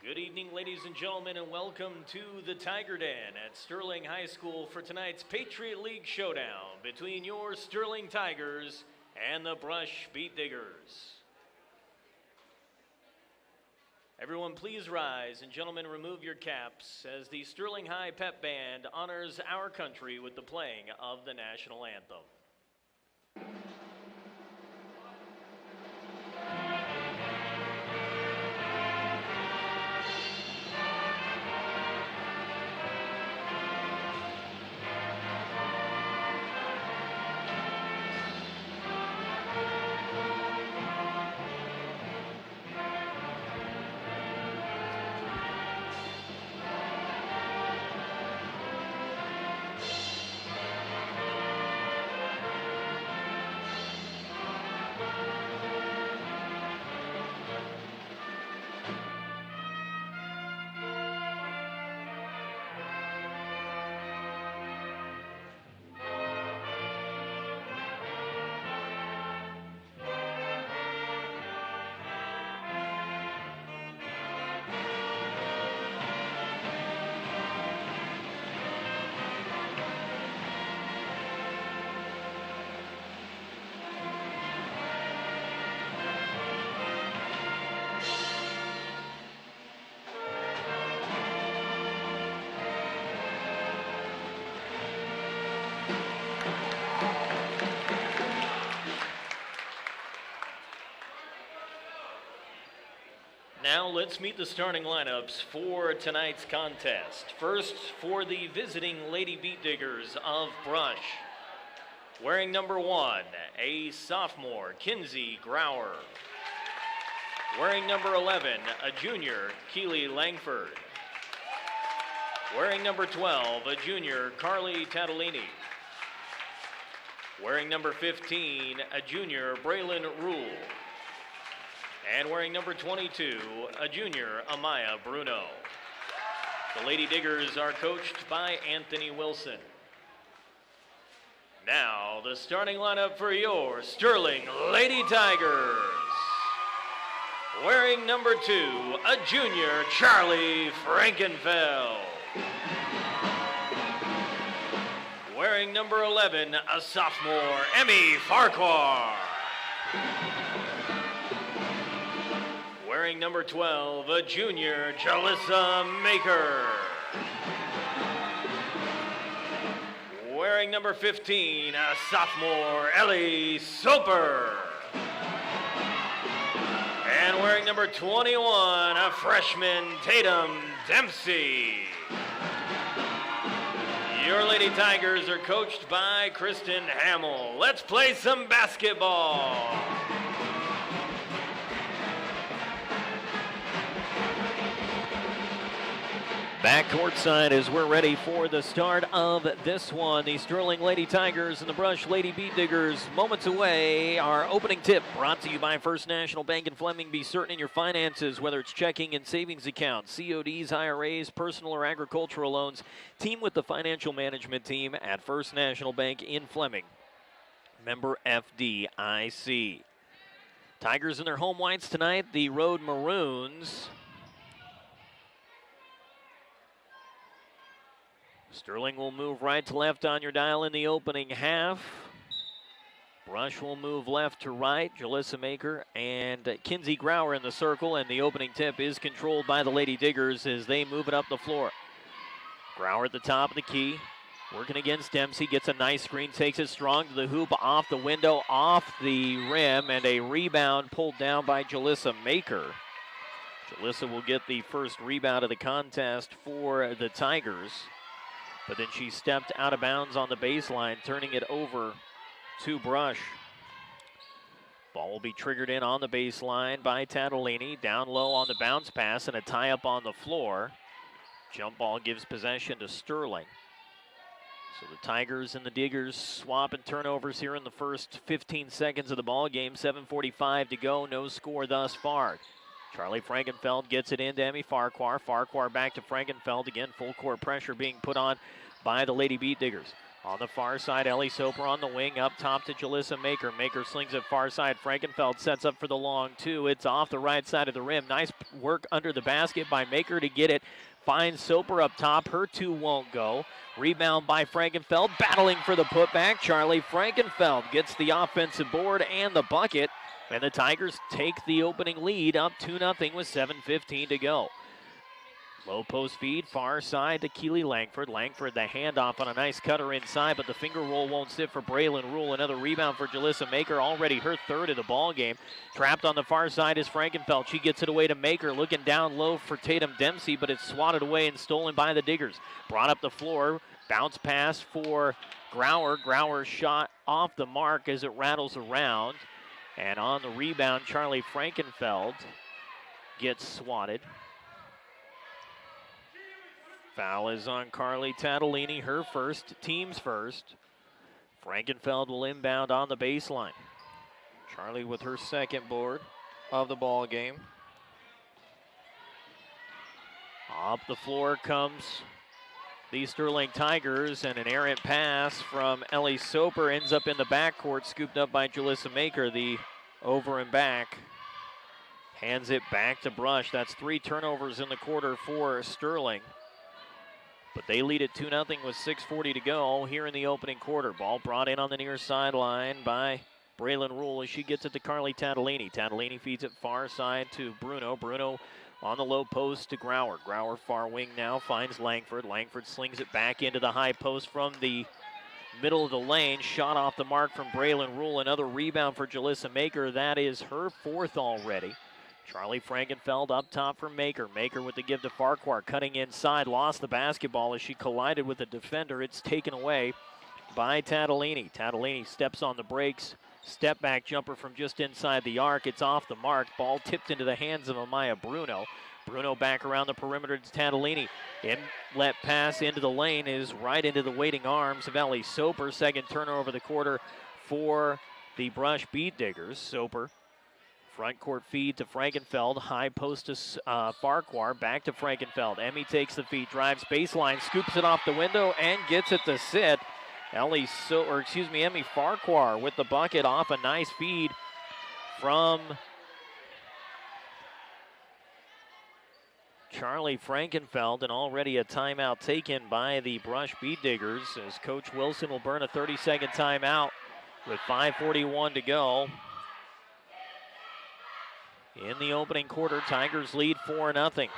Good evening, ladies and gentlemen, and welcome to the Tiger Den at Sterling High School for tonight's Patriot League Showdown between your Sterling Tigers and the Brush Beat Diggers. Everyone please rise, and gentlemen remove your caps as the Sterling High Pep Band honors our country with the playing of the national anthem. Now let's meet the starting lineups for tonight's contest. First, for the visiting Lady Beat Diggers of Brush. Wearing number 1, a sophomore, Kinsey Grauer. Wearing number 11, a junior, Keely Langford. Wearing number 12, a junior, Carly Tatalini. Wearing number 15, a junior, Braylon Rule. And wearing number 22, a junior, Amaya Bruno. The Lady Diggers are coached by Anthony Wilson. Now, the starting lineup for your Sterling Lady Tigers. Wearing number 2, a junior, Charlie Frankenfeld. Wearing number 11, a sophomore, Emmy Farquhar. Wearing number 12, a junior, Jalissa Maker. Wearing number 15, a sophomore, Ellie Soper. And wearing number 21, a freshman, Tatum Dempsey. Your Lady Tigers are coached by Kristen Hamill. Let's play some basketball. Back courtside as we're ready for the start of this one. The Sterling Lady Tigers and the Brush Lady Beat Diggers moments away. Our opening tip brought to you by First National Bank in Fleming. Be certain in your finances, whether it's checking and savings accounts, CODs, IRAs, personal or agricultural loans. Team with the financial management team at First National Bank in Fleming. Member FDIC. Tigers in their home whites tonight, the Road Maroons. Sterling will move right to left on your dial in the opening half. Brush will move left to right. Jalissa Maker and Kinsey Grauer in the circle, and the opening tip is controlled by the Lady Diggers as they move it up the floor. Grauer at the top of the key, working against Dempsey, gets a nice screen, takes it strong to the hoop, off the window, off the rim, and a rebound pulled down by Jalissa Maker. Jalissa will get the first rebound of the contest for the Tigers. But then she stepped out of bounds on the baseline, turning it over to Brush. Ball will be triggered in on the baseline by Tatalini. Down low on the bounce pass and a tie-up on the floor. Jump ball gives possession to Sterling. So the Tigers and the Diggers swapping turnovers here in the first 15 seconds of the ball game. 7:45 to go, no score thus far. Charlie Frankenfeld gets it into Emmy Farquhar. Farquhar back to Frankenfeld. Again, full court pressure being put on by the Lady Beat Diggers. On the far side, Ellie Soper on the wing, up top to Jalissa Maker. Maker slings it far side. Frankenfeld sets up for the long two. It's off the right side of the rim. Nice work under the basket by Maker to get it. Finds Soper up top. Her two won't go. Rebound by Frankenfeld. Battling for the putback. Charlie Frankenfeld gets the offensive board and the bucket. And the Tigers take the opening lead up 2-0 with 7:15 to go. Low post feed, far side to Keely Langford. Langford the handoff on a nice cutter inside, but the finger roll won't sit for Braylon Rule. Another rebound for Jalissa Maker, already her third of the ball game. Trapped on the far side is Frankenfeld. She gets it away to Maker, looking down low for Tatum Dempsey, but it's swatted away and stolen by the Diggers. Brought up the floor, bounce pass for Grauer. Grauer shot off the mark as it rattles around. And on the rebound, Charlie Frankenfeld gets swatted. Foul is on Carly Tatalini, her first, team's first. Frankenfeld will inbound on the baseline. Charlie with her second board of the ball game. Up the floor comes the Sterling Tigers, and an errant pass from Ellie Soper ends up in the backcourt, scooped up by Jalissa Maker. The over and back. Hands it back to Brush. That's 3 turnovers in the quarter for Sterling. But they lead at 2-0 with 6:40 to go here in the opening quarter. Ball brought in on the near sideline by Braylon Rule as she gets it to Carly Tatalini. Tatalini feeds it far side to Bruno. Bruno on the low post to Grauer. Grauer far wing now finds Langford. Langford slings it back into the high post from the middle of the lane. Shot off the mark from Braylon Rule. Another rebound for Jalissa Maker. That is her fourth already. Charlie Frankenfeld up top for Maker. Maker with the give to Farquhar, cutting inside, lost the basketball as she collided with the defender. It's taken away by Tatalini. Tatalini steps on the brakes. Step back jumper from just inside the arc. It's off the mark. Ball tipped into the hands of Amaya Bruno. Bruno back around the perimeter to Tatalini. Inlet pass into the lane is right into the waiting arms of Ellie Soper. Second turnover of the quarter for the Brush Beat Diggers. Soper. Front court feed to Frankenfeld. High post to Farquhar. Back to Frankenfeld. Emmy takes the feed, drives baseline, scoops it off the window, and gets it to sit. Emmy Farquhar with the bucket off a nice feed from Charlie Frankenfeld, and already a timeout taken by the Brush Beat Diggers as Coach Wilson will burn a 30-second timeout with 5:41 to go. In the opening quarter, Tigers lead 4-0.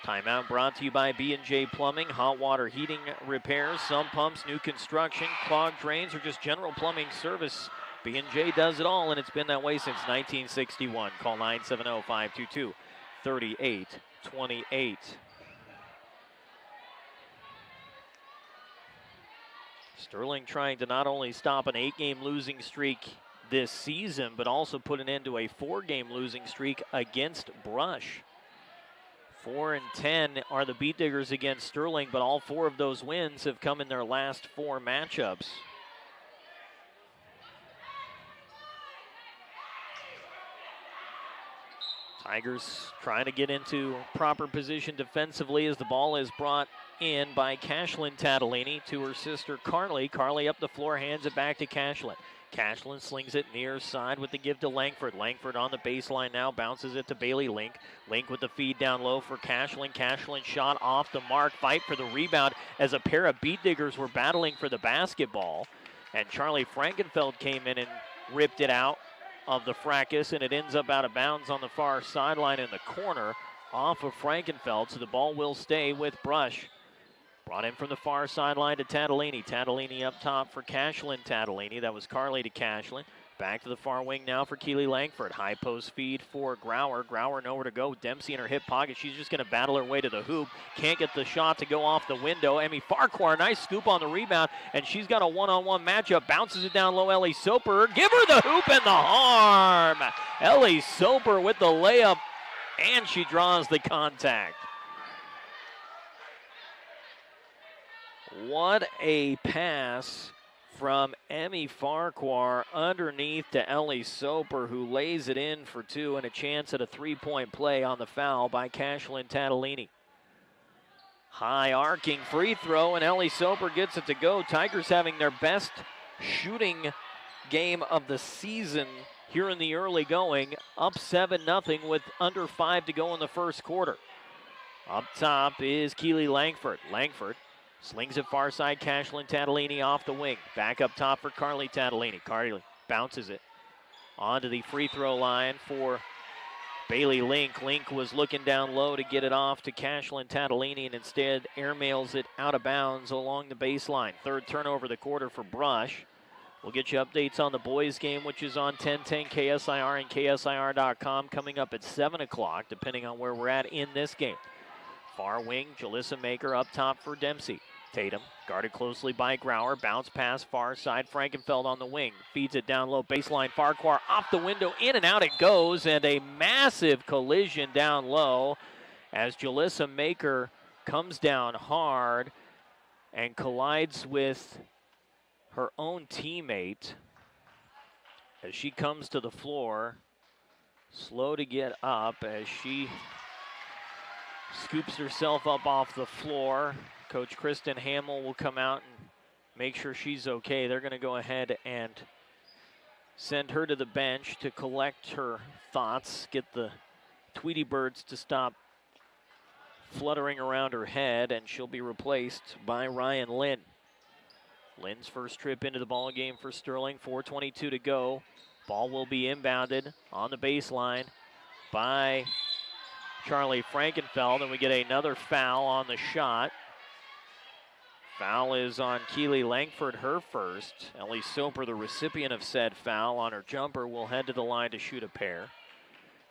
Timeout brought to you by B&J Plumbing, hot water heating repairs, sump pumps, new construction, clogged drains, or just general plumbing service. B&J does it all, and it's been that way since 1961. Call 970-522-3828. Sterling trying to not only stop an 8-game losing streak this season, but also put an end to a 4-game losing streak against Brush. 4-10 are the Beat Diggers against Sterling, but all 4 of those wins have come in their last 4 matchups. Tigers trying to get into proper position defensively as the ball is brought in by Cashlyn Tatalini to her sister Carly. Carly up the floor, hands it back to Cashlyn. Cashlyn slings it near side with the give to Langford. Langford on the baseline now, bounces it to Bailey Link. Link with the feed down low for Cashlyn. Cashlyn shot off the mark, fight for the rebound as a pair of Beat Diggers were battling for the basketball. And Charlie Frankenfeld came in and ripped it out of the fracas, and it ends up out of bounds on the far sideline in the corner off of Frankenfeld, so the ball will stay with Brush. Brought in from the far sideline to Tatalini. Tatalini up top for Cashlyn Tatalini. That was Carly to Cashlyn. Back to the far wing now for Keely Langford. High post feed for Grauer. Grauer nowhere to go. Dempsey in her hip pocket. She's just going to battle her way to the hoop. Can't get the shot to go off the window. Emmy Farquhar, nice scoop on the rebound, and she's got a one-on-one matchup. Bounces it down low. Ellie Soper. Give her the hoop and the harm. Ellie Soper with the layup, and she draws the contact. What a pass from Emmy Farquhar underneath to Ellie Soper, who lays it in for 2 and a chance at a 3-point play on the foul by Cashlyn Tatalini. High arcing free throw, and Ellie Soper gets it to go. Tigers having their best shooting game of the season here in the early going. Up 7-0 with under 5 to go in the first quarter. Up top is Keely Langford. Langford slings it far side. Cashlyn Tatalini off the wing. Back up top for Carly Tatalini. Carly bounces it onto the free throw line for Bailey Link. Link was looking down low to get it off to Cashlyn Tatalini and instead airmails it out of bounds along the baseline. Third turnover of the quarter for Brush. We'll get you updates on the boys game, which is on 1010 KSIR and KSIR.com coming up at 7 o'clock, depending on where we're at in this game. Far wing, Jalissa Maker up top for Dempsey. Tatum guarded closely by Grauer. Bounce pass far side. Frankenfeld on the wing. Feeds it down low. Baseline. Farquhar off the window. In and out it goes. And a massive collision down low as Jalissa Maker comes down hard and collides with her own teammate as she comes to the floor. Slow to get up as she scoops herself up off the floor. Coach Kristen Hamill will come out and make sure she's okay. They're going to go ahead and send her to the bench to collect her thoughts, get the Tweety Birds to stop fluttering around her head, and she'll be replaced by Ryan Lynn. Lynn's first trip into the ball game for Sterling. 4:22 to go. Ball will be inbounded on the baseline by Charlie Frankenfeld, and we get another foul on the shot. Foul is on Keely Langford, her first. Ellie Soper, the recipient of said foul on her jumper, will head to the line to shoot a pair.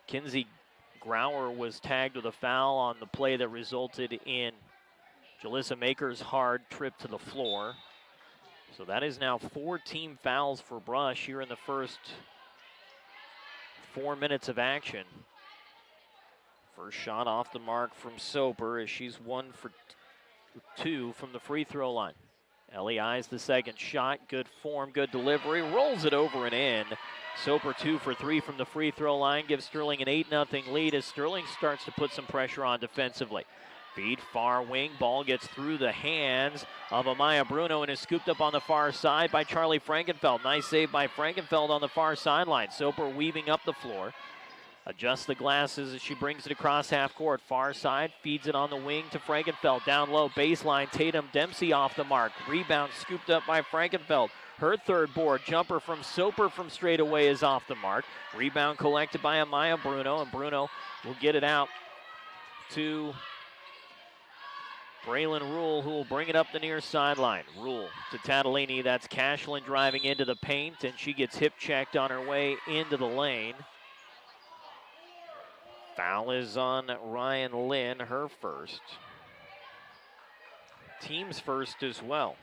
Kinsey Grauer was tagged with a foul on the play that resulted in Jalissa Maker's hard trip to the floor. So that is now 4 team fouls for Brush here in the first 4 minutes of action. First shot off the mark from Soper as she's 1 for 2 from the free throw line. Ellie eyes the second shot. Good form, good delivery. Rolls it over and in. Soper 2 for 3 from the free throw line. Gives Sterling an 8-0 lead as Sterling starts to put some pressure on defensively. Feed far wing. Ball gets through the hands of Amaya Bruno and is scooped up on the far side by Charlie Frankenfeld. Nice save by Frankenfeld on the far sideline. Soper weaving up the floor. Adjusts the glasses as she brings it across half court. Far side, feeds it on the wing to Frankenfeld. Down low, baseline, Tatum Dempsey off the mark. Rebound scooped up by Frankenfeld. Her third board, jumper from Soper from straight away is off the mark. Rebound collected by Amaya Bruno, and Bruno will get it out to Braylon Rule, who will bring it up the near sideline. Rule to Tatalini, that's Cashlyn driving into the paint, and she gets hip checked on her way into the lane. Foul is on Ryan Lynn, her first. Team's first as well.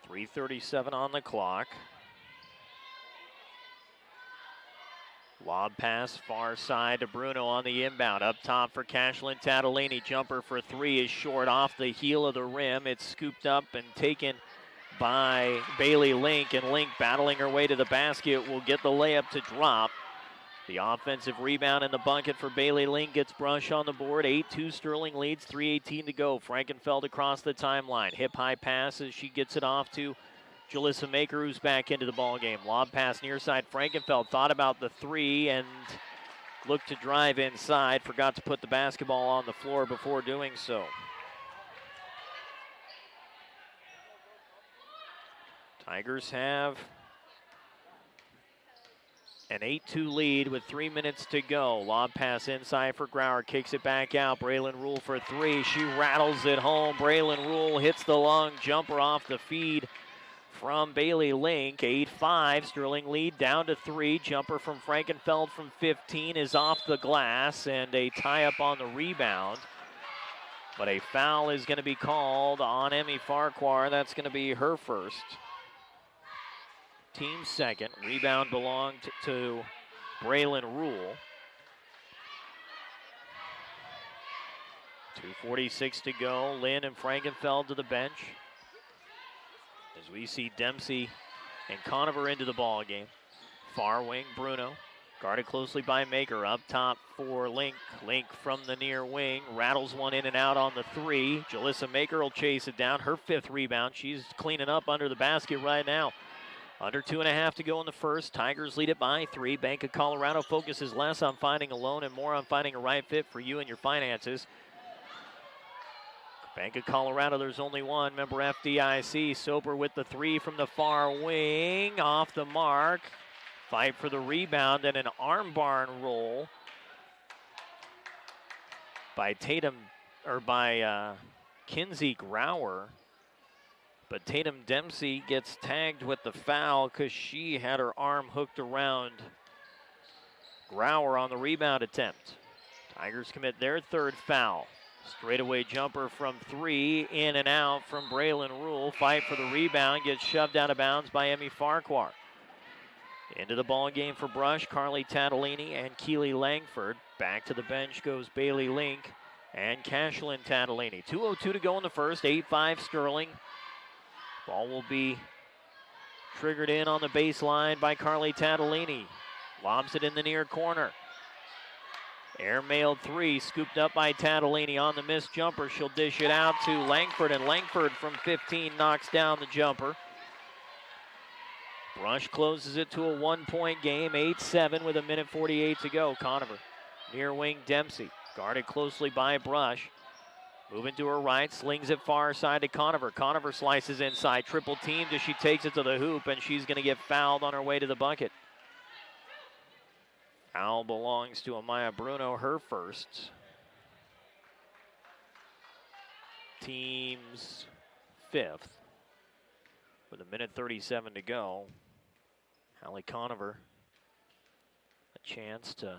.337 on the clock. Lob pass far side to Bruno on the inbound. Up top for Cashlyn Tatalini. Jumper for 3 is short off the heel of the rim. It's scooped up and taken by Bailey Link, and Link battling her way to the basket will get the layup to drop. The offensive rebound in the bucket for Bailey Link gets Brush on the board. 8-2 Sterling leads, 3:18 to go. Frankenfeld across the timeline. Hip high pass as she gets it off to Jalissa Maker, who's back into the ball game. Lob pass near side. Frankenfeld thought about the 3 and looked to drive inside. Forgot to put the basketball on the floor before doing so. Tigers have an 8-2 lead with 3 minutes to go. Lob pass inside for Grauer, kicks it back out. Braylon Rule for 3, she rattles it home. Braylon Rule hits the long jumper off the feed from Bailey Link. 8-5, Sterling lead down to 3. Jumper from Frankenfeld from 15 is off the glass, and a tie up on the rebound. But a foul is going to be called on Emmy Farquhar. That's going to be her first. Team second. Rebound belonged to Braylon Rule. 2:46 to go. Lynn and Frankenfeld to the bench. As we see Dempsey and Conover into the ball game. Far wing, Bruno. Guarded closely by Maker. Up top for Link. Link from the near wing. Rattles one in and out on the three. Jalissa Maker will chase it down. Her 5th rebound. She's cleaning up under the basket right now. Under 2.5 to go in the first. Tigers lead it by 3. Bank of Colorado focuses less on finding a loan and more on finding a right fit for you and your finances. Bank of Colorado, there's only one. Member FDIC. Soper with the 3 from the far wing. Off the mark. Fight for the rebound and an arm barn roll by Kinsey Grauer. But Tatum Dempsey gets tagged with the foul because she had her arm hooked around Grauer on the rebound attempt. Tigers commit their 3rd foul. Straightaway jumper from 3, in and out from Braylon Rule. Fight for the rebound, gets shoved out of bounds by Emmy Farquhar. Into the ball game for Brush, Carly Tatalini and Keely Langford. Back to the bench goes Bailey Link and Cashlyn Tatalini. 2:02 to go in the first, 8-5 Sterling. Ball will be triggered in on the baseline by Carly Tatalini. Lobs it in the near corner. Airmailed 3, scooped up by Tatalini on the missed jumper. She'll dish it out to Langford, and Langford from 15 knocks down the jumper. Brush closes it to a 1-point game, 8-7 with 1:48 to go. Conover, near wing Dempsey, guarded closely by Brush. Moving to her right, slings it far side to Conover. Conover slices inside, triple teamed as she takes it to the hoop, and she's going to get fouled on her way to the bucket. Foul belongs to Amaya Bruno, her first. Team's 5th. With 1:37 to go. Hallie Conover, a chance to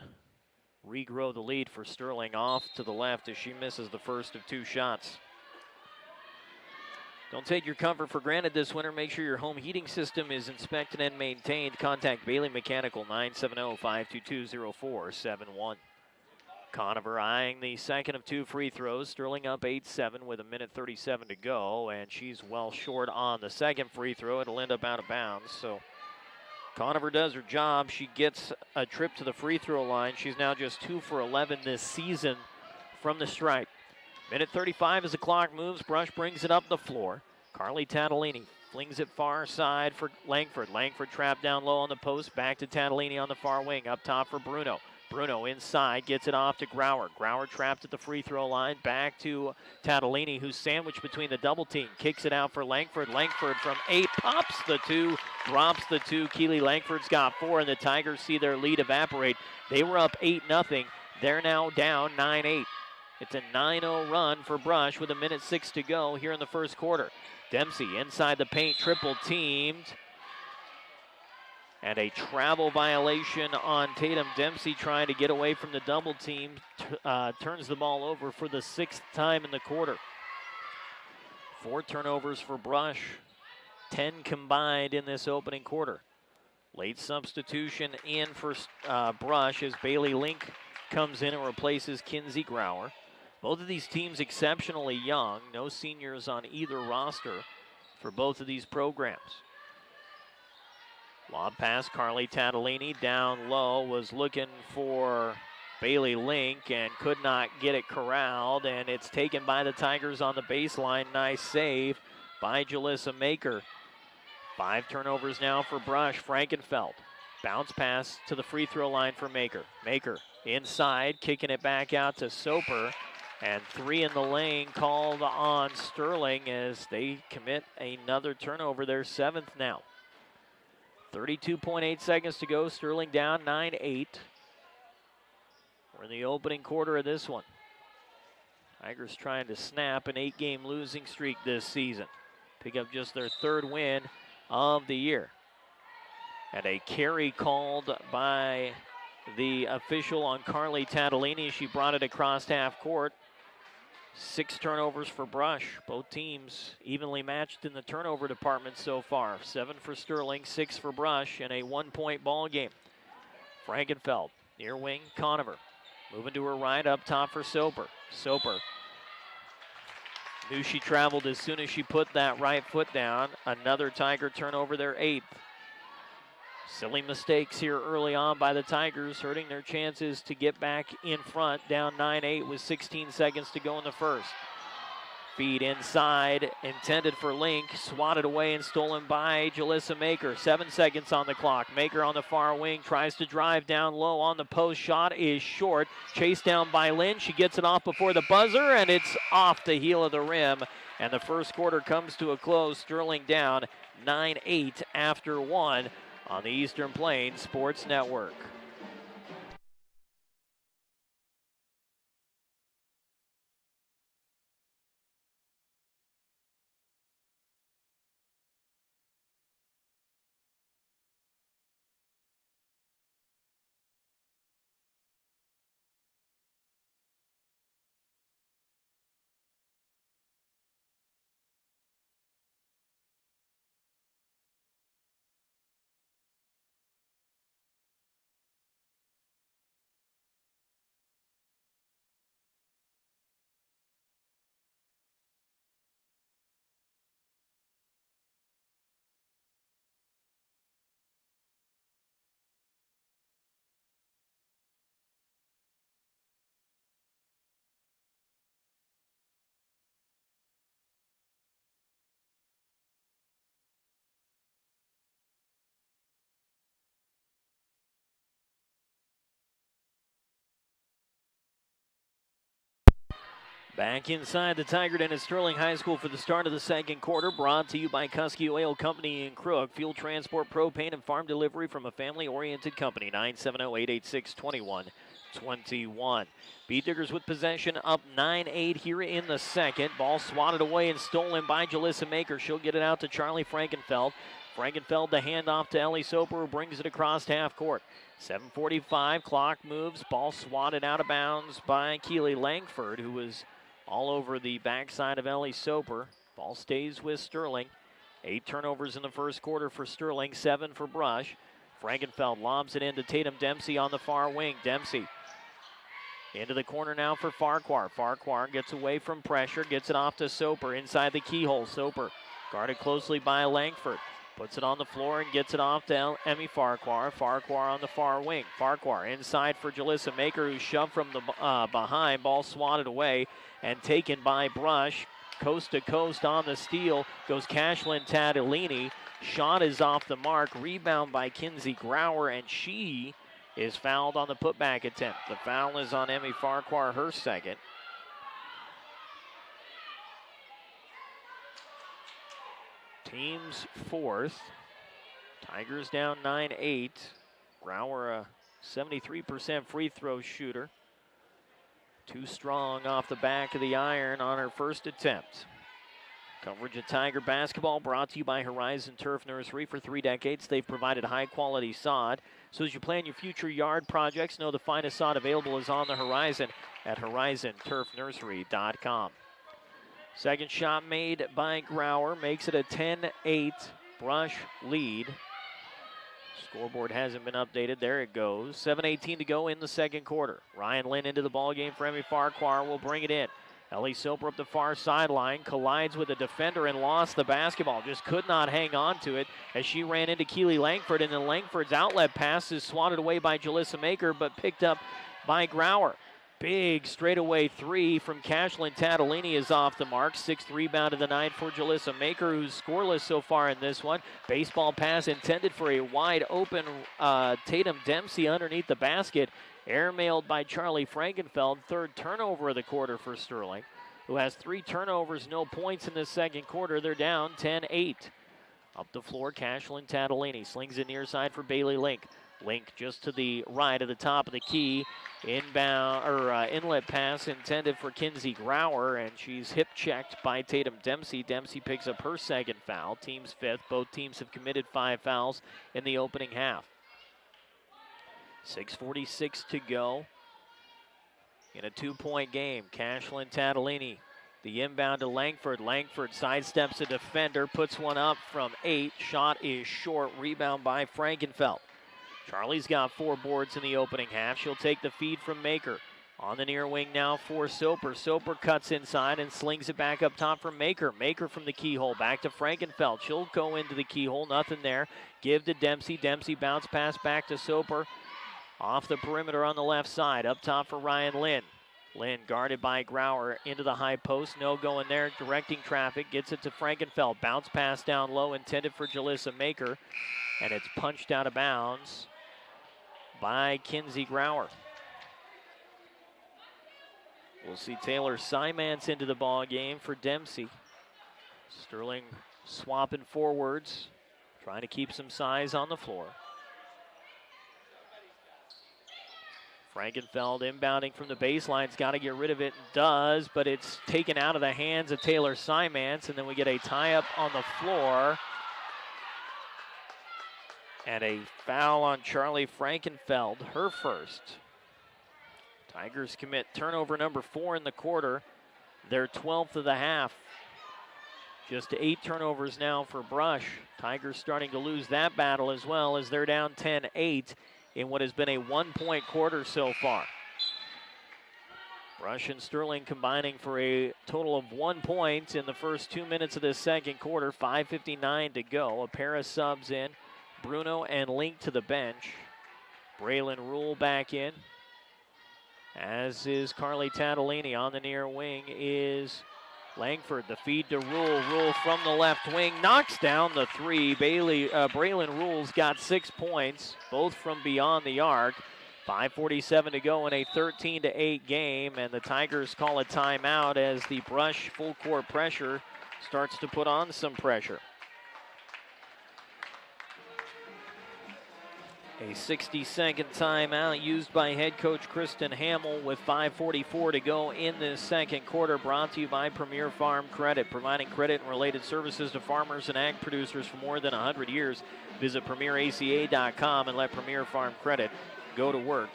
regrow the lead for Sterling. Off to the left as she misses the first of 2 shots. Don't take your comfort for granted this winter. Make sure your home heating system is inspected and maintained. Contact Bailey Mechanical, 970-522-0471. Conover eyeing the second of 2 free throws. Sterling up 8-7 with 1:37 to go, and she's well short on the second free throw. It'll end up out of bounds, so Conover does her job. She gets a trip to the free throw line. She's now just 2 for 11 this season from the stripe. 1:35 as the clock moves. Brush brings it up the floor. Carly Tatalini flings it far side for Langford. Langford trapped down low on the post. Back to Tatalini on the far wing. Up top for Bruno. Bruno inside, gets it off to Grauer. Grauer trapped at the free throw line. Back to Tatalini, who's sandwiched between the double team. Kicks it out for Langford. Langford from 8, pops the 2, drops the 2. Keely Langford's got 4, and the Tigers see their lead evaporate. They were up 8-0. They're now down 9-8. It's a 9-0 run for Brush with 1:06 to go here in the first quarter. Dempsey inside the paint, triple teamed. And a travel violation on Tatum. Dempsey trying to get away from the double team. Turns the ball over for the 6th time in the quarter. 4 turnovers for Brush. 10 combined in this opening quarter. Late substitution in for Brush as Bailey Link comes in and replaces Kinsey Grauer. Both of these teams exceptionally young. No seniors on either roster for both of these programs. Lob pass, Carly Tatalini down low, was looking for Bailey Link and could not get it corralled, and it's taken by the Tigers on the baseline. Nice save by Jalissa Maker. 5 turnovers now for Brush. Frankenfeld, bounce pass to the free throw line for Maker. Maker inside, kicking it back out to Soper, and 3 in the lane called on Sterling as they commit another turnover, their 7th now. 32.8 seconds to go. Sterling down 9-8. We're in the opening quarter of this one. Tigers trying to snap an 8-game losing streak this season. Pick up just their 3rd win of the year. And a carry called by the official on Carly Tatalini. She brought it across half court. 6 turnovers for Brush. Both teams evenly matched in the turnover department so far. 7 for Sterling, 6 for Brush, in a 1-point ball game. Frankenfeld, near wing, Conover. Moving to her right, up top for Soper. Soper knew she traveled as soon as she put that right foot down. Another Tiger turnover, their 8th. Silly mistakes here early on by the Tigers, hurting their chances to get back in front, down 9-8 with 16 seconds to go in the first. Feed inside, intended for Link, swatted away and stolen by Jalissa Maker. 7 seconds on the clock. Maker on the far wing, tries to drive down low on the post. Shot is short. Chased down by Lynn. She gets it off before the buzzer, and it's off the heel of the rim. And the first quarter comes to a close. Sterling down 9-8 after 1 on the Eastern Plains Sports Network. Back inside the Tiger Den at Sterling High School for the start of the second quarter. Brought to you by Kuski Oil Company in Crook. Fuel transport, propane, and farm delivery from a family-oriented company. 970-886-2121. Beat Diggers with possession, up 9-8 here in the second. Ball swatted away and stolen by Jalissa Maker. She'll get it out to Charlie Frankenfeld. Frankenfeld the handoff to Ellie Soper, who brings it across half court. 7:45, clock moves. Ball swatted out of bounds by Keely Langford, who was all over the backside of Ellie Soper. Ball stays with Sterling. 8 turnovers in the first quarter for Sterling, 7 for Brush. Frankenfeld lobs it into Tatum Dempsey on the far wing. Dempsey into the corner now for Farquhar. Farquhar gets away from pressure, gets it off to Soper inside the keyhole. Soper guarded closely by Langford. Puts it on the floor and gets it off to Emmy Farquhar. Farquhar on the far wing. Farquhar inside for Jalissa Maker, who's shoved from the behind. Ball swatted away and taken by Brush. Coast to coast on the steal goes Cashlyn Tadolini. Shot is off the mark. Rebound by Kinsey Grauer, and she is fouled on the putback attempt. The foul is on Emmy Farquhar, her second. Team's fourth. Tigers down 9-8. Grauer, a 73% free throw shooter. Too strong off the back of the iron on her first attempt. Coverage of Tiger basketball brought to you by Horizon Turf Nursery. For 3 decades, they've provided high-quality sod. So as you plan your future yard projects, know the finest sod available is on the horizon at HorizonTurfNursery.com. Second shot made by Grauer, makes it a 10-8 Brush lead. Scoreboard hasn't been updated. There it goes. 7:18 to go in the second quarter. Ryan Lynn into the ballgame for Emmy Farquhar will bring it in. Ellie Soper up the far sideline, collides with a defender and lost the basketball. Just could not hang on to it as she ran into Keely Langford, and then Langford's outlet pass is swatted away by Jalissa Maker, but picked up by Grauer. Big straightaway three from Cashlyn Tadolini is off the mark. 6th rebound of the night for Jalissa Maker, who's scoreless so far in this one. Baseball pass intended for a wide open Tatum Dempsey underneath the basket. Airmailed by Charlie Frankenfeld. 3rd turnover of the quarter for Sterling, who has 3 turnovers, no points in this second quarter. They're down 10-8. Up the floor, Cashlyn Tadolini slings it near side for Bailey Link. Link just to the right of the top of the key. Inlet pass intended for Kinsey Grauer, and she's hip checked by Tatum Dempsey. Dempsey picks up her second foul, team's 5th. Both teams have committed 5 fouls in the opening half. 6:46 to go in a 2-point game. Cashlyn Tadolini, the inbound to Langford. Langford sidesteps a defender, puts one up from 8. Shot is short. Rebound by Frankenfeld. Charlie's got 4 boards in the opening half. She'll take the feed from Maker. On the near wing now for Soper. Soper cuts inside and slings it back up top for Maker. Maker from the keyhole. Back to Frankenfeld. She'll go into the keyhole. Nothing there. Give to Dempsey. Dempsey bounce pass back to Soper. Off the perimeter on the left side. Up top for Ryan Lynn. Lynn guarded by Grauer into the high post. No going there. Directing traffic. Gets it to Frankenfeld. Bounce pass down low. Intended for Jalissa Maker. And it's punched out of bounds by Kinsey Grauer. We'll see Taylor Simance into the ball game for Dempsey. Sterling swapping forwards, trying to keep some size on the floor. Frankenfeld inbounding from the baseline's got to get rid of it, and does, but it's taken out of the hands of Taylor Simance, and then we get a tie-up on the floor. And a foul on Charlie Frankenfeld, her first. Tigers commit turnover number 4 in the quarter, their 12th of the half. Just 8 turnovers now for Brush. Tigers starting to lose that battle as well as they're down 10-8 in what has been a 1-point quarter so far. Brush and Sterling combining for a total of 1 point in the first 2 minutes of this second quarter. 5:59 to go. A pair of subs in. Bruno and Link to the bench. Braylon Rule back in, as is Carly Tatalini. On the near wing is Langford. The feed to Rule. Rule from the left wing knocks down the three. Braylon Rule's got 6 points, both from beyond the arc. 5:47 to go in a 13-8 game, and the Tigers call a timeout as the Brush full court pressure starts to put on some pressure. A 60-second timeout used by head coach Kristen Hamill with 5:44 to go in this second quarter, brought to you by Premier Farm Credit, providing credit and related services to farmers and ag producers for more than 100 years. Visit PremierACA.com and let Premier Farm Credit go to work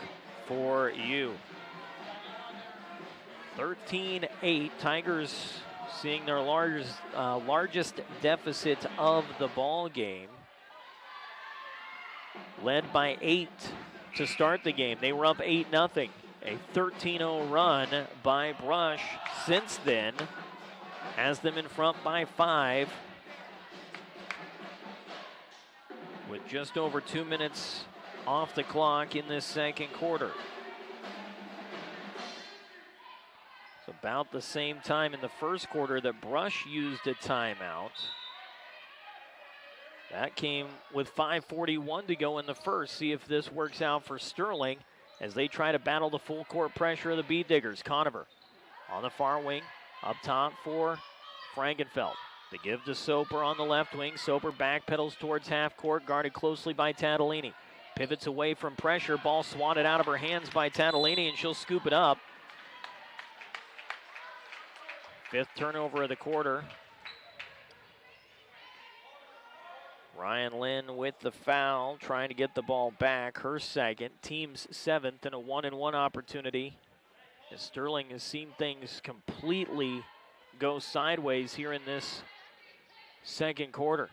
for you. 13-8, Tigers seeing their largest deficit of the ball game. Led by 8 to start the game. They were up 8-0. A 13-0 run by Brush since then has them in front by 5 with just over 2 minutes off the clock in this second quarter. It's about the same time in the first quarter that Brush used a timeout. That came with 5:41 to go in the first. See if this works out for Sterling as they try to battle the full court pressure of the Bead Diggers. Conover on the far wing, up top for Frankenfeld. The give to Soper on the left wing. Soper backpedals towards half court, guarded closely by Tatalini. Pivots away from pressure, ball swatted out of her hands by Tatalini, and she'll scoop it up. 5th turnover of the quarter. Ryan Lynn with the foul, trying to get the ball back. Her second, team's 7th, and a 1-and-1 opportunity. As Sterling has seen things completely go sideways here in this second quarter.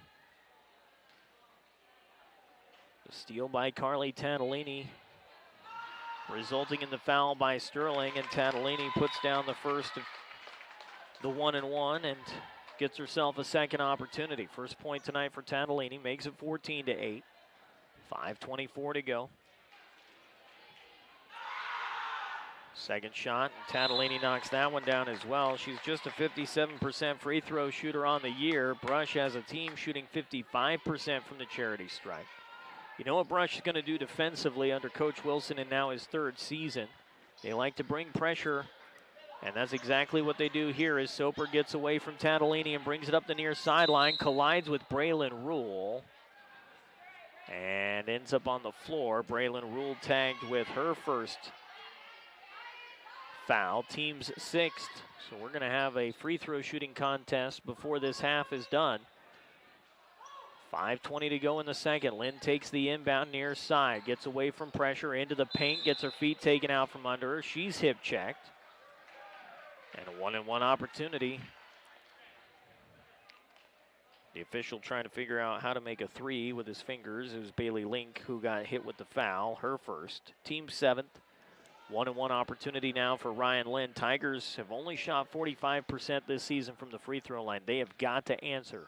The steal by Carly Tatalini, resulting in the foul by Sterling, and Tatalini puts down the first of the 1-and-1 and gets herself a second opportunity. First point tonight for Tatalini, makes it 14-8. 5:24 to go. Second shot, and Tatalini knocks that one down as well. She's just a 57% free throw shooter on the year. Brush has a team shooting 55% from the charity stripe. You know what Brush is going to do defensively under Coach Wilson in now his 3rd season? They like to bring pressure, and that's exactly what they do here as Soper gets away from Tatalini and brings it up the near sideline, collides with Braylon Rule, and ends up on the floor. Braylon Rule tagged with her first foul, team's 6th. So we're going to have a free throw shooting contest before this half is done. 5:20 to go in the second. Lynn takes the inbound near side, gets away from pressure, into the paint, gets her feet taken out from under her. She's hip checked. And a 1-and-1 opportunity. The official trying to figure out how to make a 3 with his fingers. It was Bailey Link who got hit with the foul, her first. Team 7th. 1-1 opportunity now for Ryan Lynn. Tigers have only shot 45% this season from the free throw line. They have got to answer.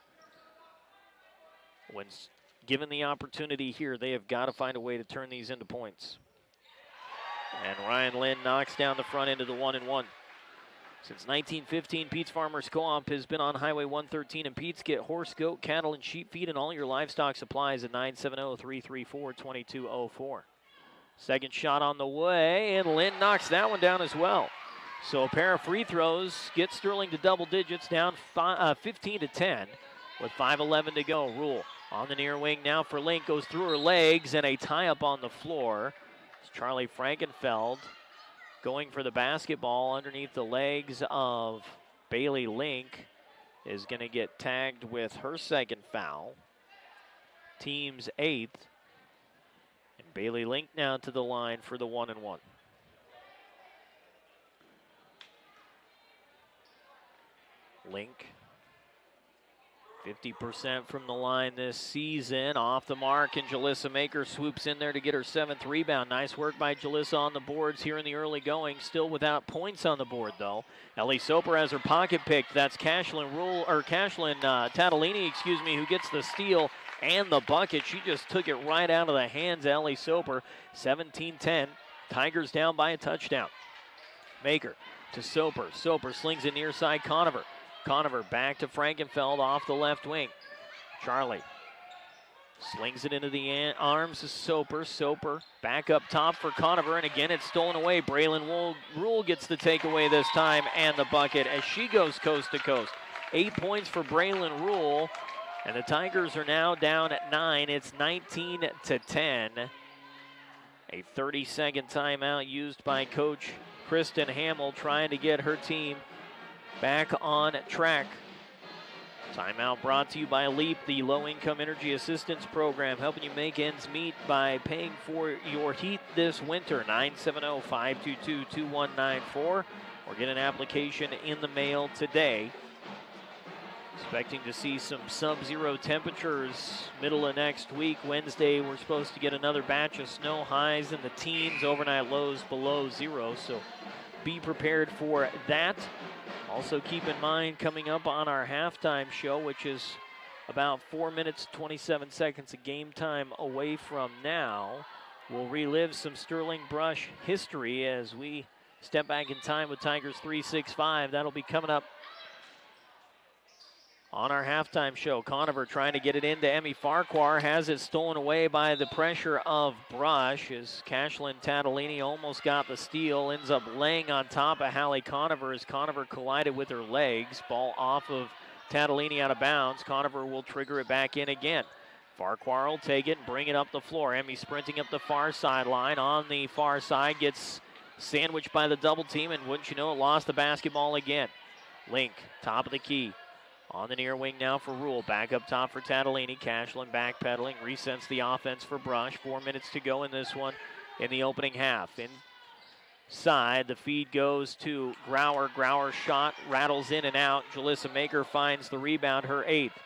When given the opportunity here, they have got to find a way to turn these into points. And Ryan Lynn knocks down the front end of the 1-1. Since 1915, Pete's Farmers Co-op has been on Highway 113, and Pete's get horse, goat, cattle, and sheep feed and all your livestock supplies at 970-334-2204. Second shot on the way, and Lynn knocks that one down as well. So a pair of free throws get Sterling to double digits, down 15-10 with 5:11 to go. Rule on the near wing now for Link, goes through her legs, and a tie-up on the floor. It's Charlie Frankenfeld going for the basketball underneath the legs of Bailey Link, is going to get tagged with her second foul. Team's 8th. And Bailey Link now to the line for the 1-1. Link, 50% from the line this season. Off the mark, and Jalissa Maker swoops in there to get her 7th rebound. Nice work by Jalissa on the boards here in the early going. Still without points on the board, though. Ellie Soper has her pocket picked. That's Cashlyn Tatalini, who gets the steal and the bucket. She just took it right out of the hands of Ellie Soper. 17-10. Tigers down by a touchdown. Maker to Soper. Soper slings it near side Conover. Conover back to Frankenfeld off the left wing. Charlie slings it into the arms of Soper. Soper back up top for Conover, and again it's stolen away. Braylon Rule gets the takeaway this time and the bucket as she goes coast to coast. 8 points for Braylon Rule, and the Tigers are now down at 9. It's 19-10. A 30-second timeout used by Coach Kristen Hamill, trying to get her team back on track. Timeout brought to you by LEAP, the low-income energy assistance program, helping you make ends meet by paying for your heat this winter. 970-522-2194, or get an application in the mail today. Expecting to see some sub-zero temperatures middle of next week. Wednesday, we're supposed to get another batch of snow, highs in the teens, overnight lows below zero, so be prepared for that. Also keep in mind, coming up on our halftime show, which is about 4 minutes, 27 seconds of game time away from now, we'll relive some Sterling Brush history as we step back in time with Tigers 365. That'll be coming up on our halftime show. Conover trying to get it into Emmy Farquhar, has it stolen away by the pressure of Brush as Cashlyn Tatalini almost got the steal, ends up laying on top of Hallie Conover as Conover collided with her legs. Ball off of Tatalini out of bounds. Conover will trigger it back in again. Farquhar will take it and bring it up the floor. Emmy sprinting up the far sideline. On the far side, gets sandwiched by the double team, and wouldn't you know it, lost the basketball again. Link, top of the key. On the near wing now for Rule. Back up top for Tatalini. Cashlyn backpedaling. Resets the offense for Brush. 4 minutes to go in this one in the opening half. Inside, the feed goes to Grauer. Grauer shot rattles in and out. Jalissa Maker finds the rebound, her 8th.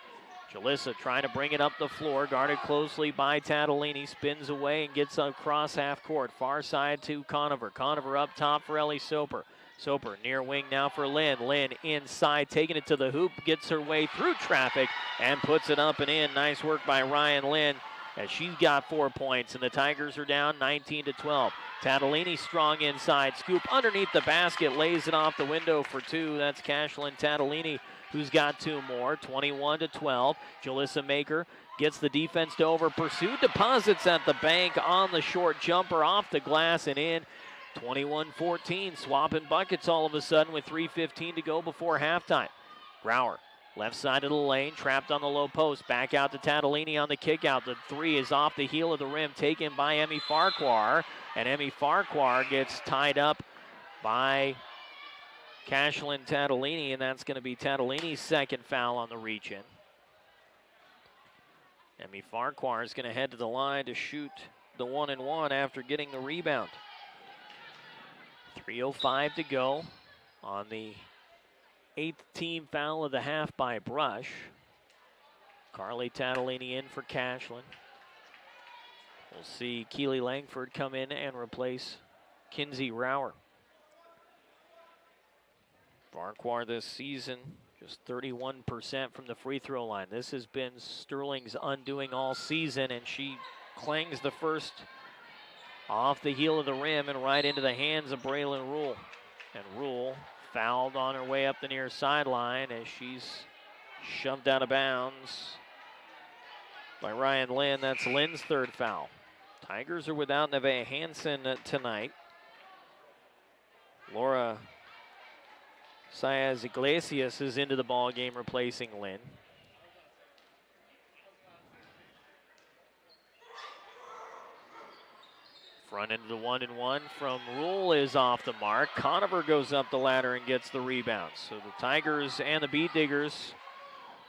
Jalissa trying to bring it up the floor. Guarded closely by Tatalini. Spins away and gets across half court. Far side to Conover. Conover up top for Ellie Soper. Soper near wing now for Lynn. Lynn inside, taking it to the hoop, gets her way through traffic and puts it up and in. Nice work by Ryan Lynn as she's got 4 points, and the Tigers are down 19-12. Tatalini strong inside, scoop underneath the basket, lays it off the window for 2. That's Cashlyn Tatalini, who's got 2 more. 21-12. Jalissa Maker gets the defense to over pursue, deposits at the bank on the short jumper, off the glass and in. 21-14, swapping buckets all of a sudden with 3:15 to go before halftime. Grauer, left side of the lane, trapped on the low post. Back out to Tatalini on the kick out. The 3 is off the heel of the rim, taken by Emmy Farquhar. And Emmy Farquhar gets tied up by Cashlyn Tatalini, and that's going to be Tatalini's second foul on the reach-in. Emmy Farquhar is going to head to the line to shoot the 1-and-1 after getting the rebound. 3:05 to go on the 8th team foul of the half by Brush. Carly Tatalini in for Cashlyn. We'll see Keely Langford come in and replace Kinsey Grauer. Farquhar this season, just 31% from the free throw line. This has been Sterling's undoing all season, and she clangs the first off the heel of the rim and right into the hands of Braylon Rule. And Rule fouled on her way up the near sideline as she's shoved out of bounds by Ryan Lynn. That's Lynn's third foul. Tigers are without Nevaeh Hansen tonight. Laura Saez Iglesias is into the ball game replacing Lynn. Front into the 1-and-1 from Rule is off the mark. Conover goes up the ladder and gets the rebound. So the Tigers and the Beat Diggers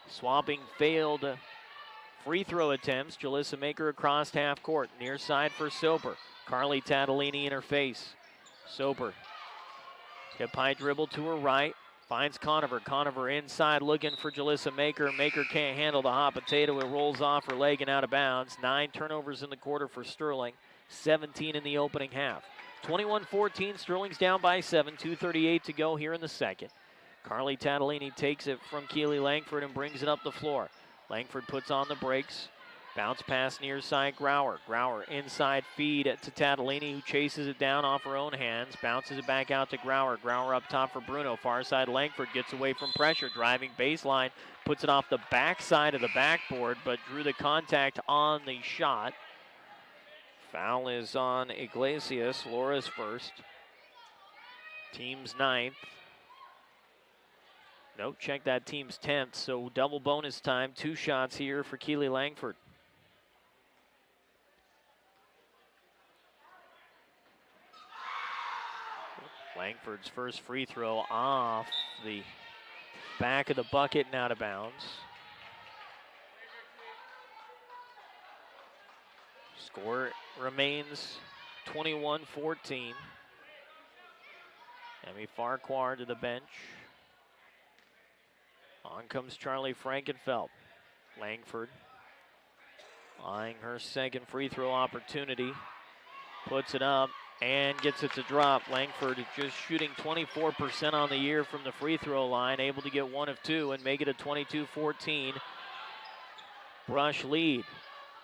swapping failed free throw attempts. Jalissa Maker across half court. Near side for Soper. Carly Tatalini in her face. Soper. Hip high dribble to her right. Finds Conover. Conover inside looking for Jalissa Maker. Maker can't handle the hot potato. It rolls off her leg and out of bounds. 9 turnovers in the quarter for Sterling. 17 in the opening half. 21-14. Sterling's down by 7. 2:38 to go here in the second. Carly Tatalini takes it from Keely Langford and brings it up the floor. Langford puts on the brakes. Bounce pass near side Grauer. Grauer inside feed to Tatalini, who chases it down off her own hands. Bounces it back out to Grauer. Grauer up top for Bruno. Far side Langford gets away from pressure. Driving baseline. Puts it off the back side of the backboard, but drew the contact on the shot. Foul is on Iglesias. Laura's first. Team's 9th. Nope, check that team's 10th. So double bonus time. 2 shots here for Keely Langford. Langford's first free throw off the back of the bucket and out of bounds. Score remains 21-14. Emmy Farquhar to the bench. On comes Charlie Frankenfeld. Langford eyeing her second free throw opportunity. Puts it up and gets it to drop. Langford just shooting 24% on the year from the free throw line, able to get 1 of 2 and make it a 22-14 Brush lead.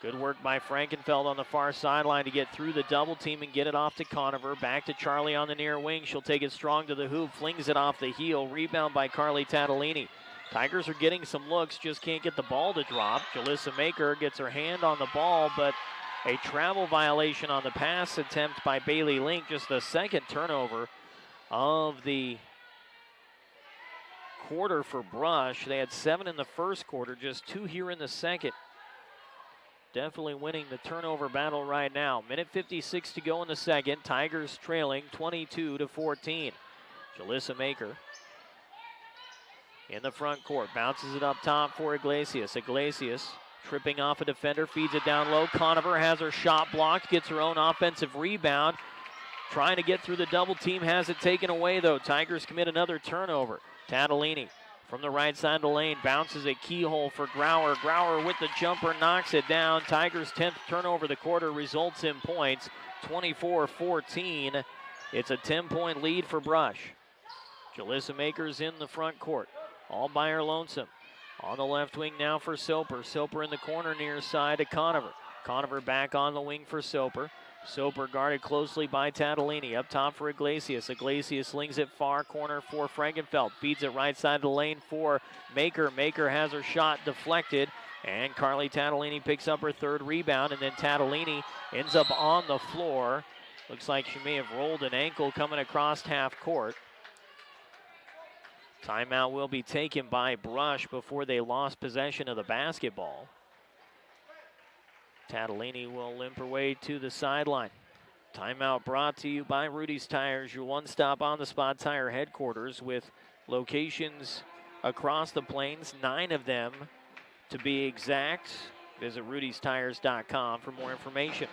Good work by Frankenfeld on the far sideline to get through the double team and get it off to Conover. Back to Charlie on the near wing. She'll take it strong to the hoop, flings it off the heel. Rebound by Carly Tatalini. Tigers are getting some looks, just can't get the ball to drop. Jalissa Maker gets her hand on the ball, but a travel violation on the pass attempt by Bailey Link. Just the second turnover of the quarter for Brush. They had 7 in the first quarter, just 2 here in the second. Definitely winning the turnover battle right now. Minute 56 to go in the second. Tigers trailing 22-14. Jalissa Maker in the front court. Bounces it up top for Iglesias. Iglesias tripping off a defender, feeds it down low. Conover has her shot blocked, gets her own offensive rebound. Trying to get through the double team, has it taken away though. Tigers commit another turnover. Tatalini from the right side of the lane, bounces a keyhole for Grauer. Grauer with the jumper, knocks it down. Tigers' 10th turnover of the quarter results in points, 24-14. It's a 10-point lead for Brush. Jalissa Maker's in the front court, all by her lonesome. On the left wing now for Soper. Soper in the corner near side to Conover. Conover back on the wing for Soper. Soper guarded closely by Tatalini. Up top for Iglesias. Iglesias slings it far corner for Frankenfeld. Feeds it right side of the lane for Maker. Maker has her shot deflected. And Carly Tatalini picks up her third rebound. And then Tatalini ends up on the floor. Looks like she may have rolled an ankle coming across half court. Timeout will be taken by Brush before they lost possession of the basketball. Tatalini will limp her way to the sideline. Timeout brought to you by Rudy's Tires, your one-stop on-the-spot tire headquarters with locations across the plains, 9 of them to be exact. Visit rudystires.com for more information.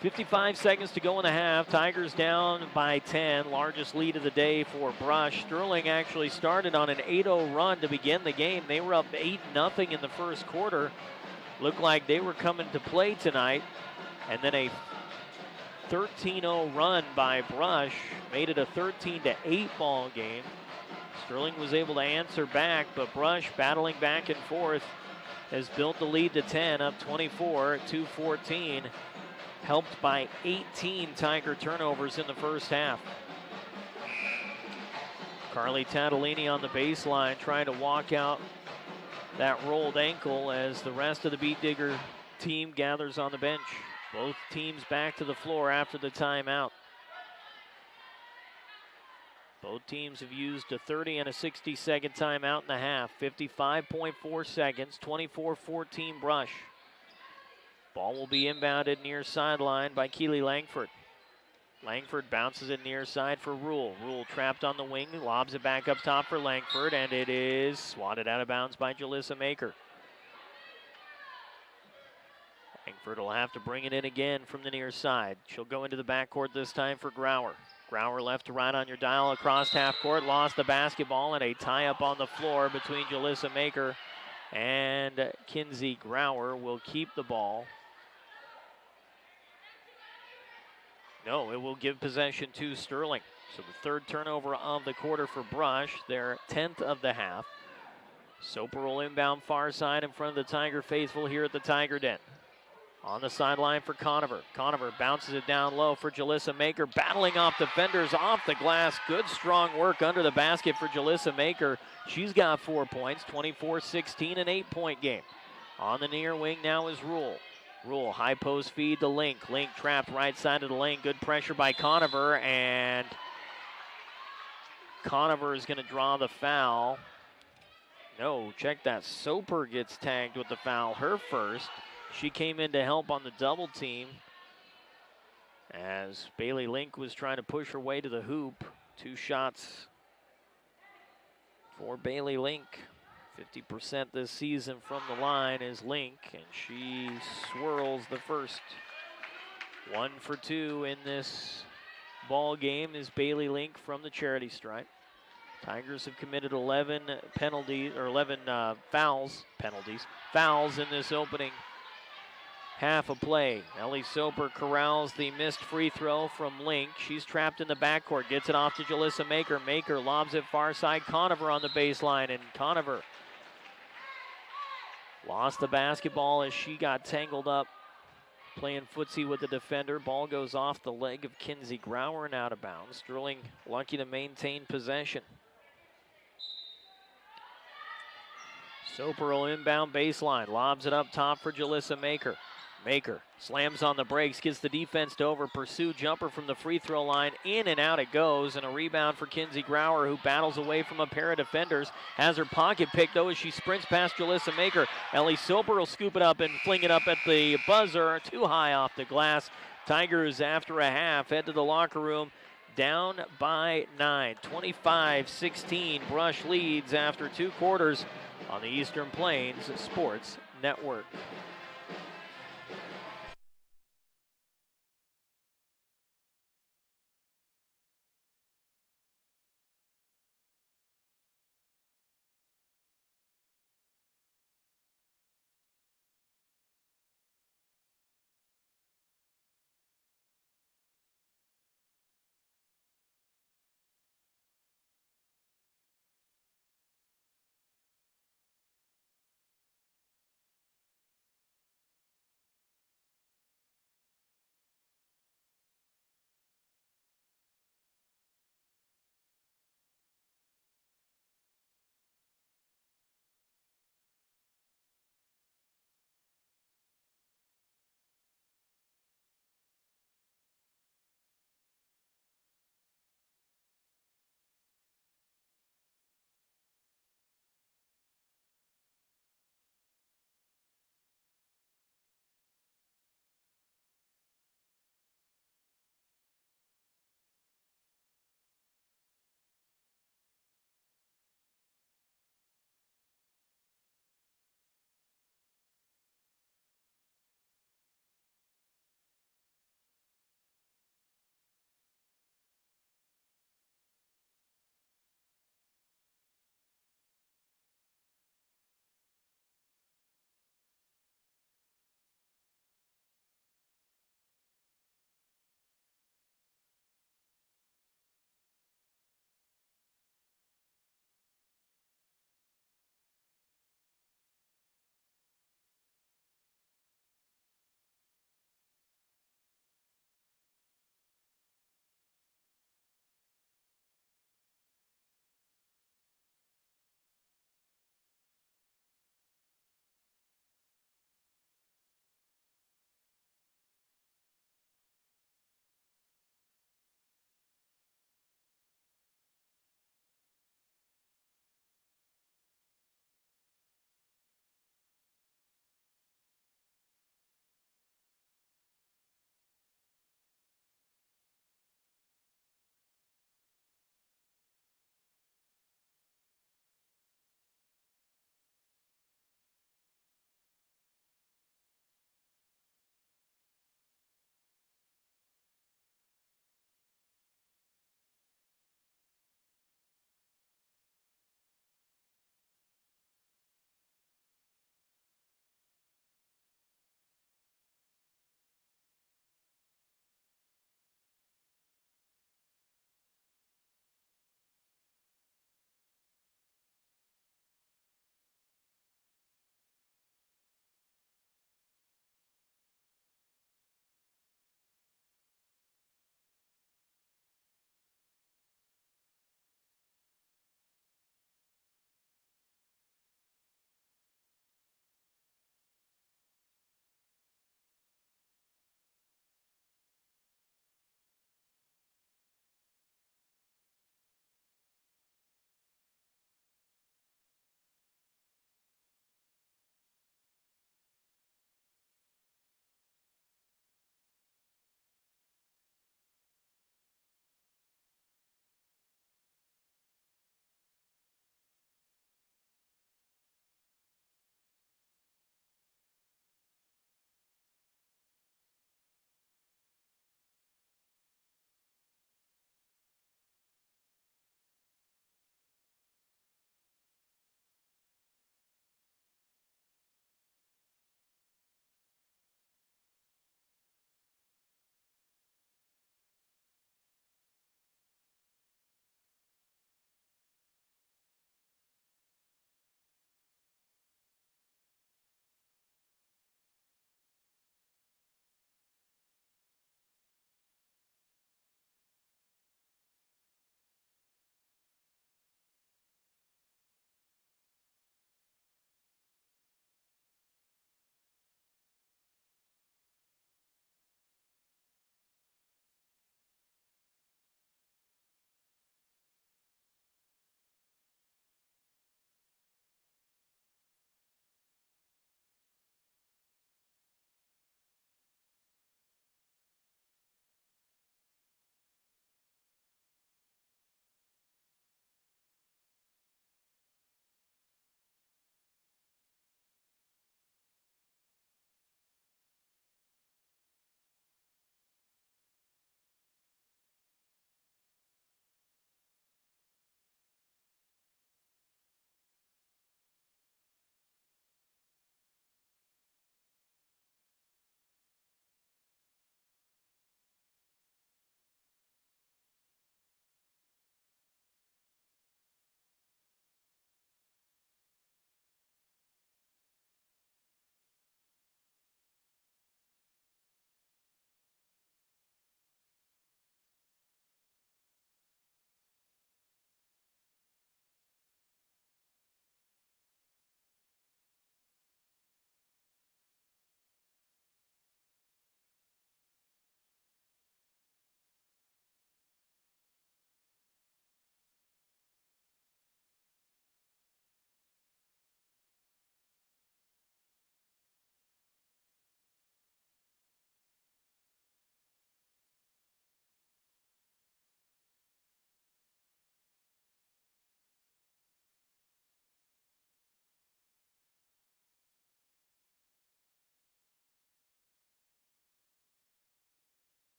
55 seconds to go in the half. Tigers down by 10. Largest lead of the day for Brush. Sterling actually started on an 8-0 run to begin the game. They were up 8-0 in the first quarter. Looked like they were coming to play tonight. And then a 13-0 run by Brush made it a 13-8 ball game. Sterling was able to answer back, but Brush, battling back and forth, has built the lead to 10, up 24 at 2:14, helped by 18 Tiger turnovers in the first half. Carly Tatalini on the baseline trying to walk out that rolled ankle as the rest of the Beat Digger team gathers on the bench. Both teams back to the floor after the timeout. Both teams have used a 30 and a 60-second timeout in the half. 55.4 seconds, 24-14 Brush. Ball will be inbounded near sideline by Keely Langford. Langford bounces it near side for Rule. Rule trapped on the wing, lobs it back up top for Langford, and it is swatted out of bounds by Jalissa Maker. Langford will have to bring it in again from the near side. She'll go into the backcourt this time for Grauer. Grauer left to right on your dial across half court, lost the basketball, and a tie-up on the floor between Jalissa Maker and Kinsey Grauer will keep the ball. No, it will give possession to Sterling. So the third turnover of the quarter for Brush, their 10th of the half. Soper will inbound far side in front of the Tiger faithful here at the Tiger Den. On the sideline for Conover. Conover bounces it down low for Jalissa Maker, battling off defenders off the glass. Good strong work under the basket for Jalissa Maker. She's got 4 points, 24-16, an 8-point game. On the near wing now is Rule. Rule, high post feed to Link. Link trapped right side of the lane. Good pressure by Conover, and Conover is going to draw the foul. No, check that. Soper gets tagged with the foul, her first. She came in to help on the double team as Bailey Link was trying to push her way to the hoop. 2 shots for Bailey Link. 50% this season from the line is Link, and she swirls the first. 1 for 2 in this ball game is Bailey Link from the charity stripe. Tigers have committed 11 penalties, or 11 fouls in this opening half of play. Ellie Soper corrals the missed free throw from Link. She's trapped in the backcourt, gets it off to Jalissa Maker. Maker lobs it far side. Conover on the baseline, and Conover lost the basketball as she got tangled up playing footsie with the defender. Ball goes off the leg of Kinsey Grauer and out of bounds. Sterling lucky to maintain possession. Soper will inbound baseline, lobs it up top for Jalissa Maker. Maker slams on the brakes, gets the defense to over pursue. Jumper from the free throw line, in and out it goes, and a rebound for Kinsey Grauer, who battles away from a pair of defenders. Has her pocket picked though as she sprints past Jalissa Maker. Ellie Soper will scoop it up and fling it up at the buzzer, too high off the glass. Tigers, after a half, head to the locker room down by 9. 25-16, Brush leads after 2 quarters on the Eastern Plains Sports Network.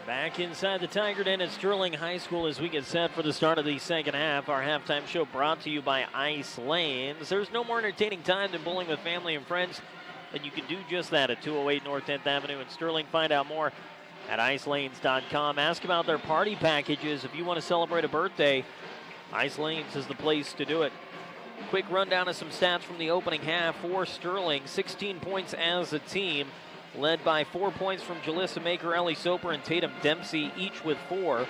Back inside the Tiger Den at Sterling High School as we get set for the start of the second half. Our halftime show brought to you by Ice Lanes. There's no more entertaining time than bowling with family and friends, and you can do just that at 208 North 10th Avenue in Sterling. Find out more at icelanes.com. Ask about their party packages. If you want to celebrate a birthday, Ice Lanes is the place to do it. Quick rundown of some stats from the opening half for Sterling. 16 points as a team, led by 4 points from Jalissa Maker, Ellie Soper, and Tatum Dempsey, each with 4.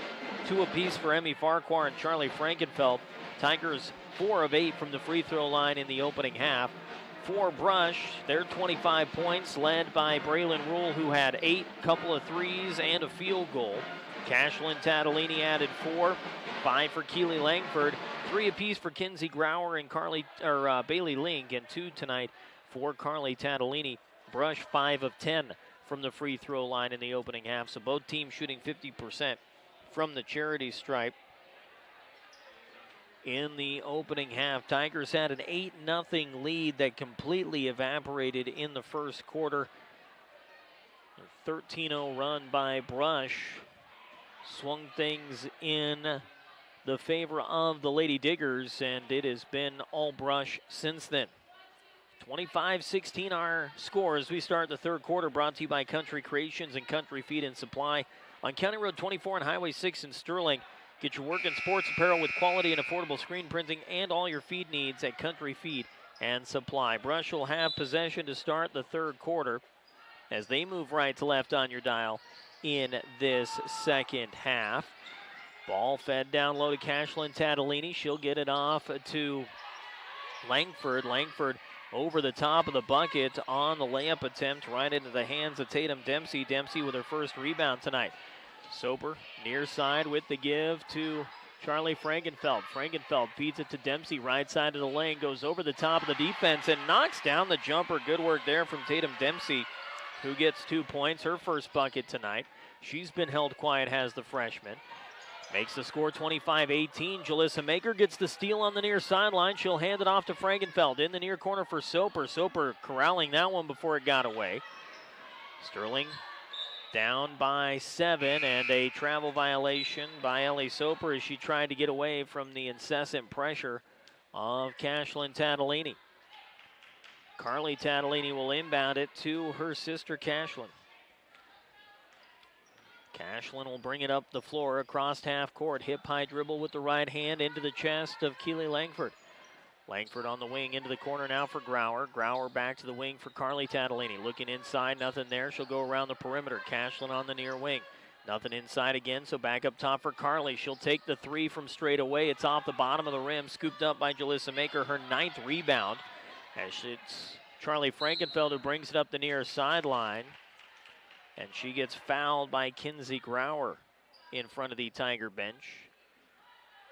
2 apiece for Emmy Farquhar and Charlie Frankenfeld. Tigers 4 of 8 from the free throw line in the opening half. For Brush, they're 25 points, led by Braylon Rule, who had 8, couple of threes, and a field goal. Cashlyn Tadolini added 4, 5 for Keely Langford, 3 apiece for Kinsey Grauer and Bailey Link, and 2 tonight for Carly Tadolini. Brush 5 of 10 from the free throw line in the opening half, so both teams shooting 50% from the charity stripe. In the opening half, Tigers had an 8-0 lead that completely evaporated in the first quarter. A 13-0 run by Brush swung things in the favor of the Lady Diggers, and it has been all Brush since then. 25-16 our score as we start the third quarter, brought to you by Country Creations and Country Feed and Supply on County Road 24 and Highway 6 in Sterling. Get your work and sports apparel with quality and affordable screen printing and all your feed needs at Country Feed and Supply. Brush will have possession to start the third quarter as they move right to left on your dial in this second half. Ball fed down low to Cashlyn Tadolini. She'll get it off to Langford. Langford over the top of the bucket on the layup attempt, right into the hands of Tatum Dempsey. Dempsey with her first rebound tonight. Soper near side with the give to Charlie Frankenfeld. Frankenfeld feeds it to Dempsey, right side of the lane, goes over the top of the defense and knocks down the jumper. Good work there from Tatum Dempsey, who gets 2 points, her first bucket tonight. She's been held quiet, has the freshman. Makes the score 25-18. Jalissa Maker gets the steal on the near sideline. She'll hand it off to Frankenfeld in the near corner for Soper. Soper corralling that one before it got away. Sterling down by 7, and a travel violation by Ellie Soper as she tried to get away from the incessant pressure of Cashlyn Tadolini. Carly Tadolini will inbound it to her sister Cashlyn. Cashlyn will bring it up the floor across half court. Hip high dribble with the right hand into the chest of Keely Langford. Langford on the wing into the corner now for Grauer. Grauer back to the wing for Carly Tadolini. Looking inside, nothing there. She'll go around the perimeter. Cashlyn on the near wing. Nothing inside again, so back up top for Carly. She'll take the 3 from straight away. It's off the bottom of the rim, scooped up by Jalissa Maker, her 9th rebound. As it's Charlie Frankenfeld who brings it up the near sideline. And she gets fouled by Kinsey Grauer in front of the Tiger bench.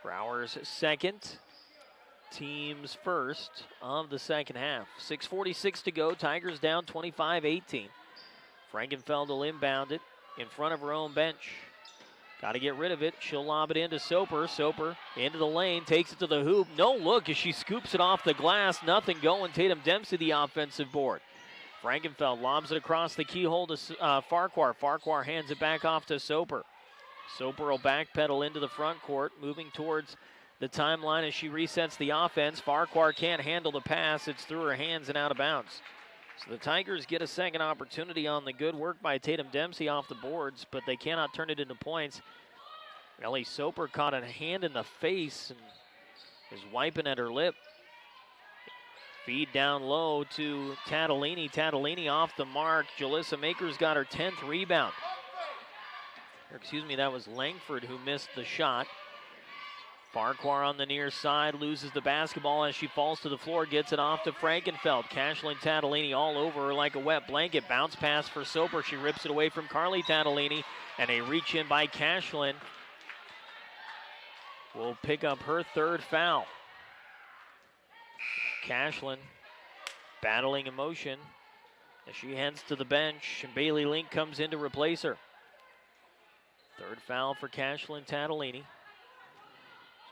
Grauer's second, team's first of the second half. 6:46 to go. Tigers down 25-18. Frankenfeld will inbound it in front of her own bench. Got to get rid of it. She'll lob it into Soper. Soper into the lane, takes it to the hoop. No look as she scoops it off the glass. Nothing going. Tatum Dempsey, the offensive board. Frankenfeld lobs it across the keyhole to Farquhar. Farquhar hands it back off to Soper. Soper will backpedal into the front court, moving towards the timeline as she resets the offense. Farquhar can't handle the pass. It's through her hands and out of bounds. So the Tigers get a second opportunity on the good work by Tatum Dempsey off the boards, but they cannot turn it into points. Ellie Soper caught a hand in the face and is wiping at her lip. Feed down low to Tadolini. Tadolini off the mark. Jalissa Maker's got her 10th rebound. That was Langford who missed the shot. Farquhar on the near side loses the basketball as she falls to the floor, gets it off to Frankenfeld. Cashlyn Tadolini all over her like a wet blanket. Bounce pass for Soper. She rips it away from Carly Tadolini, and a reach in by Cashlyn will pick up her 3rd foul. Cashlyn battling emotion as she heads to the bench, and Bailey Link comes in to replace her. 3rd foul for Cashlyn Tadolini.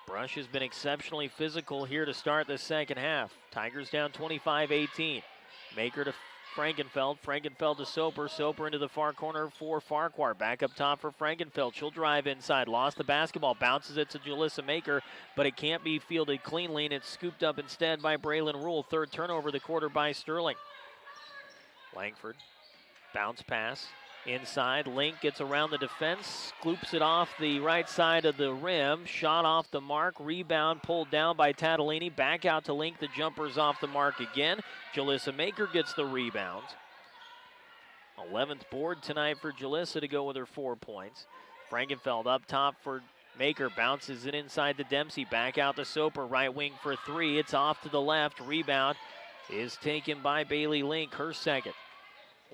Brush has been exceptionally physical here to start the second half. Tigers down 25-18. Maker to Frankenfeld. Frankenfeld to Soper. Soper into the far corner for Farquhar. Back up top for Frankenfeld. She'll drive inside. Lost the basketball. Bounces it to Jalissa Maker, but it can't be fielded cleanly, and it's scooped up instead by Braylon Rule. Third turnover of the quarter by Sterling. Langford. Bounce pass. Inside, Link gets around the defense, scoops it off the right side of the rim, shot off the mark, rebound pulled down by Tatalini, back out to Link, the jumper's off the mark again. Jalissa Maker gets the rebound. 11th board tonight for Jalissa to go with her 4 points. Frankenfeld up top for Maker, bounces it inside to Dempsey, back out to Soper, right wing for 3, it's off to the left, rebound is taken by Bailey Link, her second.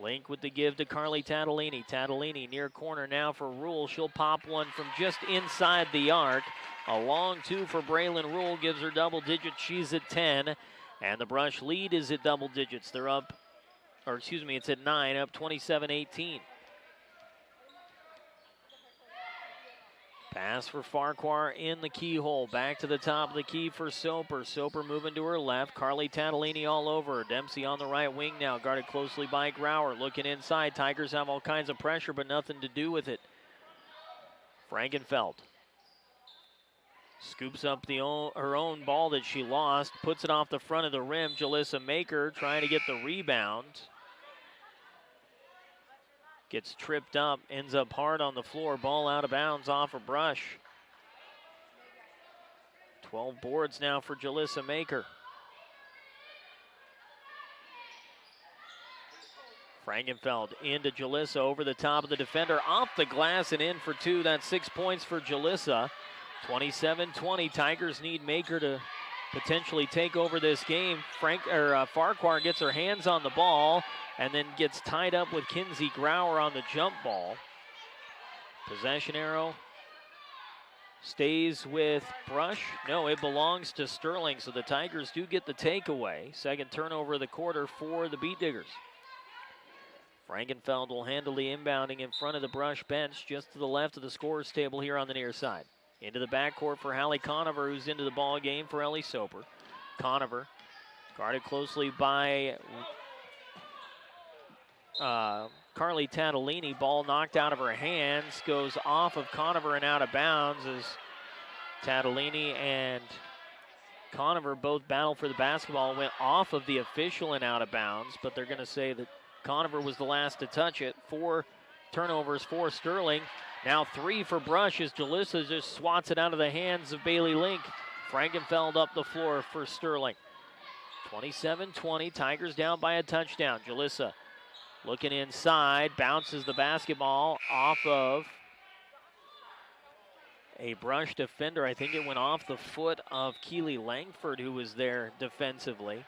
Link with the give to Carly Tatalini. Tatalini near corner now for Rule. She'll pop one from just inside the arc. A long two for Braylon Rule gives her double digits. She's at 10. And the Brush lead is at double digits. They're up, or excuse me, it's at 9, up 27-18. Pass for Farquhar in the keyhole. Back to the top of the key for Soper. Soper moving to her left. Carly Tatalini all over her. Dempsey on the right wing now, guarded closely by Grauer. Looking inside. Tigers have all kinds of pressure, but nothing to do with it. Frankenfeld scoops up her own ball that she lost. Puts it off the front of the rim. Jalissa Maker trying to get the rebound. Gets tripped up, ends up hard on the floor. Ball out of bounds off a Brush. 12 boards now for Jalissa Maker. Frankenfeld into Jalissa over the top of the defender. Off the glass and in for 2. That's 6 points for Jalissa. 27-20. Tigers need Maker to potentially take over this game. Farquhar gets her hands on the ball and then gets tied up with Kinsey Grauer on the jump ball. Possession arrow stays with Brush. No, it belongs to Sterling, so the Tigers do get the takeaway. Second turnover of the quarter for the Beat Diggers. Frankenfeld will handle the inbounding in front of the Brush bench, just to the left of the scorer's table here on the near side. Into the backcourt for Hallie Conover, who's into the ball game for Ellie Soper. Conover guarded closely by Carly Tatalini. Ball knocked out of her hands, goes off of Conover and out of bounds as Tatalini and Conover both battle for the basketball. Went off of the official and out of bounds, but they're going to say that Conover was the last to touch it. 4 turnovers for Sterling. Now 3 for Brush as Jalissa just swats it out of the hands of Bailey Link. Frankenfeld up the floor for Sterling. 27-20, Tigers down by a touchdown. Jalissa looking inside, bounces the basketball off of a Brush defender. I think it went off the foot of Keely Langford, who was there defensively.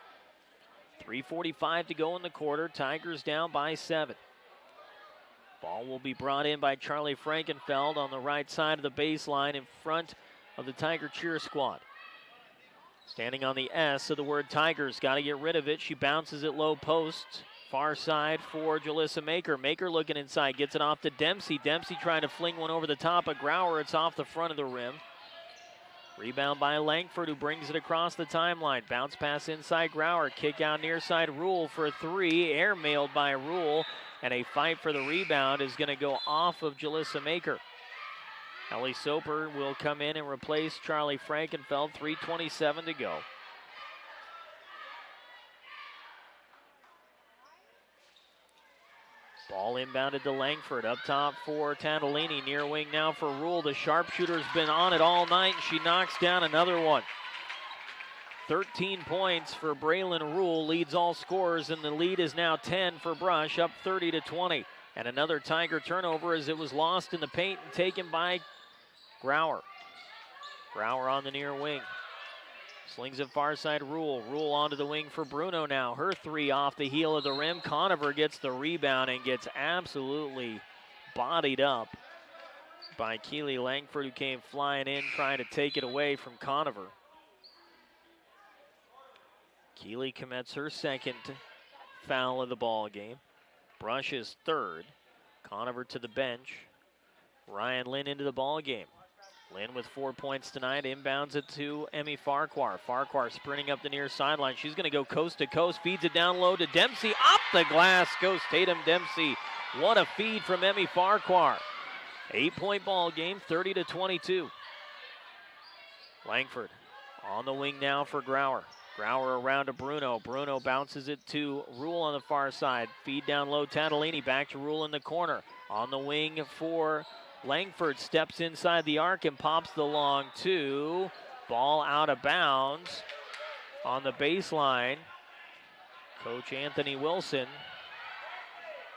3:45 to go in the quarter. Tigers down by 7. Ball will be brought in by Charlie Frankenfeld on the right side of the baseline in front of the Tiger cheer squad. Standing on the S of the word Tigers, got to get rid of it. She bounces it low post. Far side for Jalissa Maker. Maker looking inside, gets it off to Dempsey. Dempsey trying to fling one over the top of Grauer. It's off the front of the rim. Rebound by Langford, who brings it across the timeline. Bounce pass inside Grauer. Kick out near side Rule for 3. Air mailed by Rule. And a fight for the rebound is going to go off of Jalissa Maker. Ellie Soper will come in and replace Charlie Frankenfeld. 3:27 to go. Ball inbounded to Langford. Up top for Tatalini. Near wing now for Rule. The sharpshooter's been on it all night, and she knocks down another one. 13 points for Braylon Rule, leads all scorers, and the lead is now 10 for Brush, up 30-20. And another Tiger turnover as it was lost in the paint and taken by Grauer. Grauer on the near wing. Slings it far side Rule. Rule onto the wing for Bruno now. Her 3 off the heel of the rim. Conover gets the rebound and gets absolutely bodied up by Keely Langford, who came flying in trying to take it away from Conover. Keely commits her second foul of the ball game. Brush is 3rd. Conover to the bench. Ryan Lynn into the ball game. Lynn with 4 points tonight, inbounds it to Emmy Farquhar. Farquhar sprinting up the near sideline. She's going to go coast to coast, feeds it down low to Dempsey. Off the glass goes Tatum Dempsey. What a feed from Emmy Farquhar. 8-point ball game, 30-22. Langford on the wing now for Grauer. Grauer around to Bruno. Bruno bounces it to Rule on the far side. Feed down low, Tatalini back to Rule in the corner. On the wing for Langford, steps inside the arc and pops the long two. Ball out of bounds on the baseline. Coach Anthony Wilson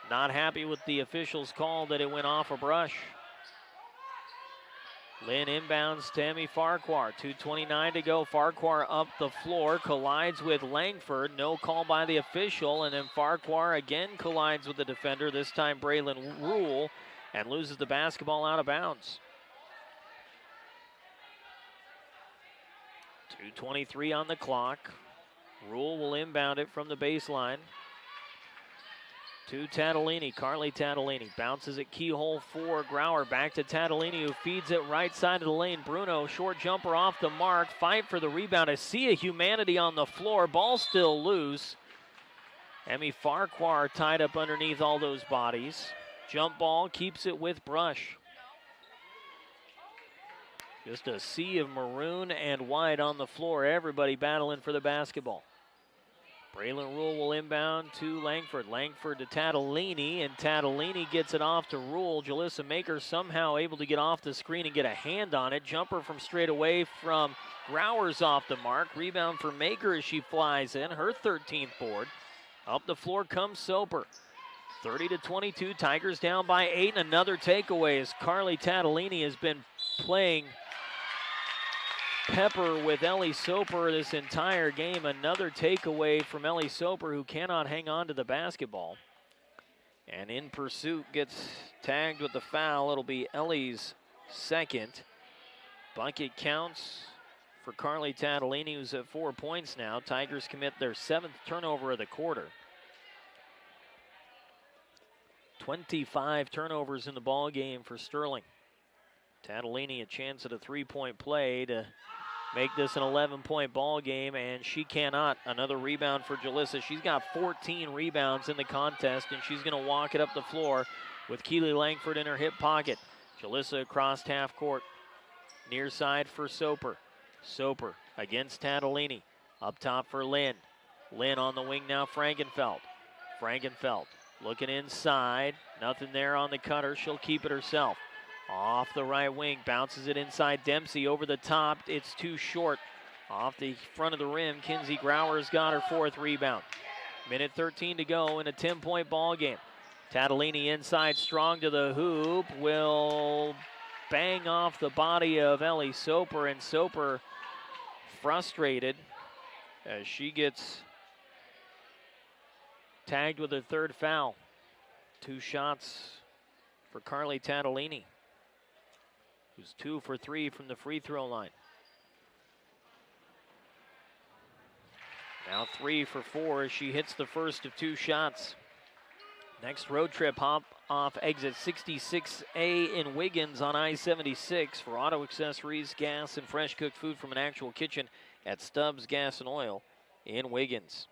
not happy with the official's call that it went off a brush. Lynn inbounds to Emmy Farquhar. 2:29 to go. Farquhar up the floor, collides with Langford. No call by the official, and then Farquhar again collides with the defender, this time Braylon Rule, and loses the basketball out of bounds. 2:23 on the clock. Rule will inbound it from the baseline to Tatalini. Carly Tatalini bounces it keyhole for Grauer. Back to Tatalini, who feeds it right side of the lane. Bruno, short jumper off the mark. Fight for the rebound. I see a humanity on the floor. Ball still loose. Emmy Farquhar tied up underneath all those bodies. Jump ball, keeps it with Brush. Just a sea of maroon and white on the floor. Everybody battling for the basketball. Braylon Rule will inbound to Langford. Langford to Tatalini, and Tatalini gets it off to Rule. Jalissa Maker somehow able to get off the screen and get a hand on it. Jumper from straight away from Grauer's off the mark. Rebound for Maker as she flies in, her 13th board. Up the floor comes Soper. 30-22, Tigers down by 8, and another takeaway as Carly Tatalini has been playing pepper with Ellie Soper this entire game. Another takeaway from Ellie Soper, who cannot hang on to the basketball. And in pursuit gets tagged with the foul. It'll be Ellie's second. Bucket counts for Carly Tatalini, who's at 4 points now. Tigers commit their 7th turnover of the quarter. 25 turnovers in the ball game for Sterling. Tatalini a chance at a 3-point play to make this an 11-point ball game, and she cannot. Another rebound for Jalissa. She's got 14 rebounds in the contest, and she's going to walk it up the floor with Keely Langford in her hip pocket. Jalissa across half court. Near side for Soper. Soper against Tatalini. Up top for Lynn. Lynn on the wing now, Frankenfeld. Frankenfeld looking inside. Nothing there on the cutter. She'll keep it herself. Off the right wing, bounces it inside Dempsey over the top. It's too short. Off the front of the rim, Kinsey Grauer's got her 4th rebound. Minute 13 to go in a 10-point ball game. Tatalini inside, strong to the hoop, will bang off the body of Ellie Soper, and Soper frustrated as she gets tagged with her 3rd foul. 2 shots for Carly Tatalini, who's 2 for 3 from the free throw line. Now 3 for 4 as she hits the first of 2 shots. Next road trip, hop off exit 66A in Wiggins on I-76 for auto accessories, gas, and fresh cooked food from an actual kitchen at Stubbs Gas and Oil in Wiggins.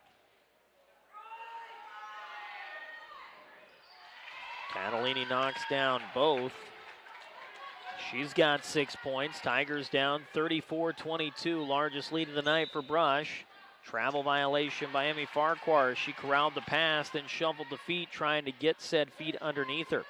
Tatalini knocks down both. She's got 6 points. Tigers down 34-22. Largest lead of the night for Brush. Travel violation by Emmy Farquhar. She corralled the pass, then shuffled the feet, trying to get said feet underneath her.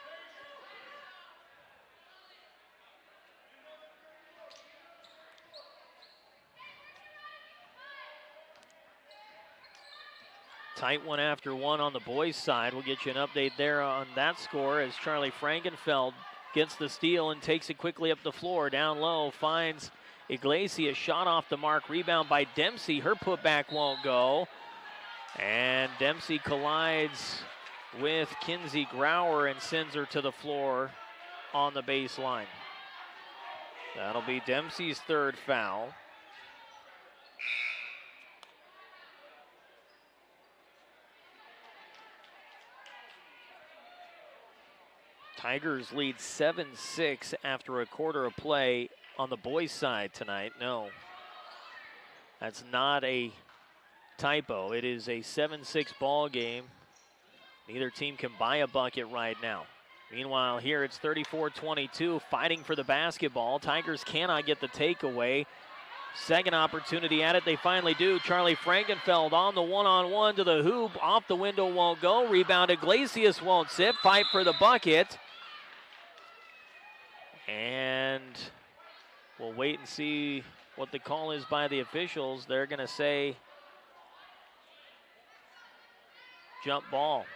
Tight one after one on the boys' side. We'll get you an update there on that score as Charlie Frankenfeld gets the steal and takes it quickly up the floor. Down low, finds Iglesias. Shot off the mark. Rebound by Dempsey. Her putback won't go. And Dempsey collides with Kinsey Grauer and sends her to the floor on the baseline. That'll be Dempsey's 3rd foul. Tigers lead 7-6 after a quarter of play on the boys' side tonight. No, that's not a typo. It is a 7-6 ball game. Neither team can buy a bucket right now. Meanwhile, here it's 34-22, fighting for the basketball. Tigers cannot get the takeaway. Second opportunity at it, they finally do. Charlie Frankenfeld on the one-on-one to the hoop. Off the window, won't go. Rebound, Iglesias won't sit. Fight for the bucket. And we'll wait and see what the call is by the officials. They're going to say jump ball.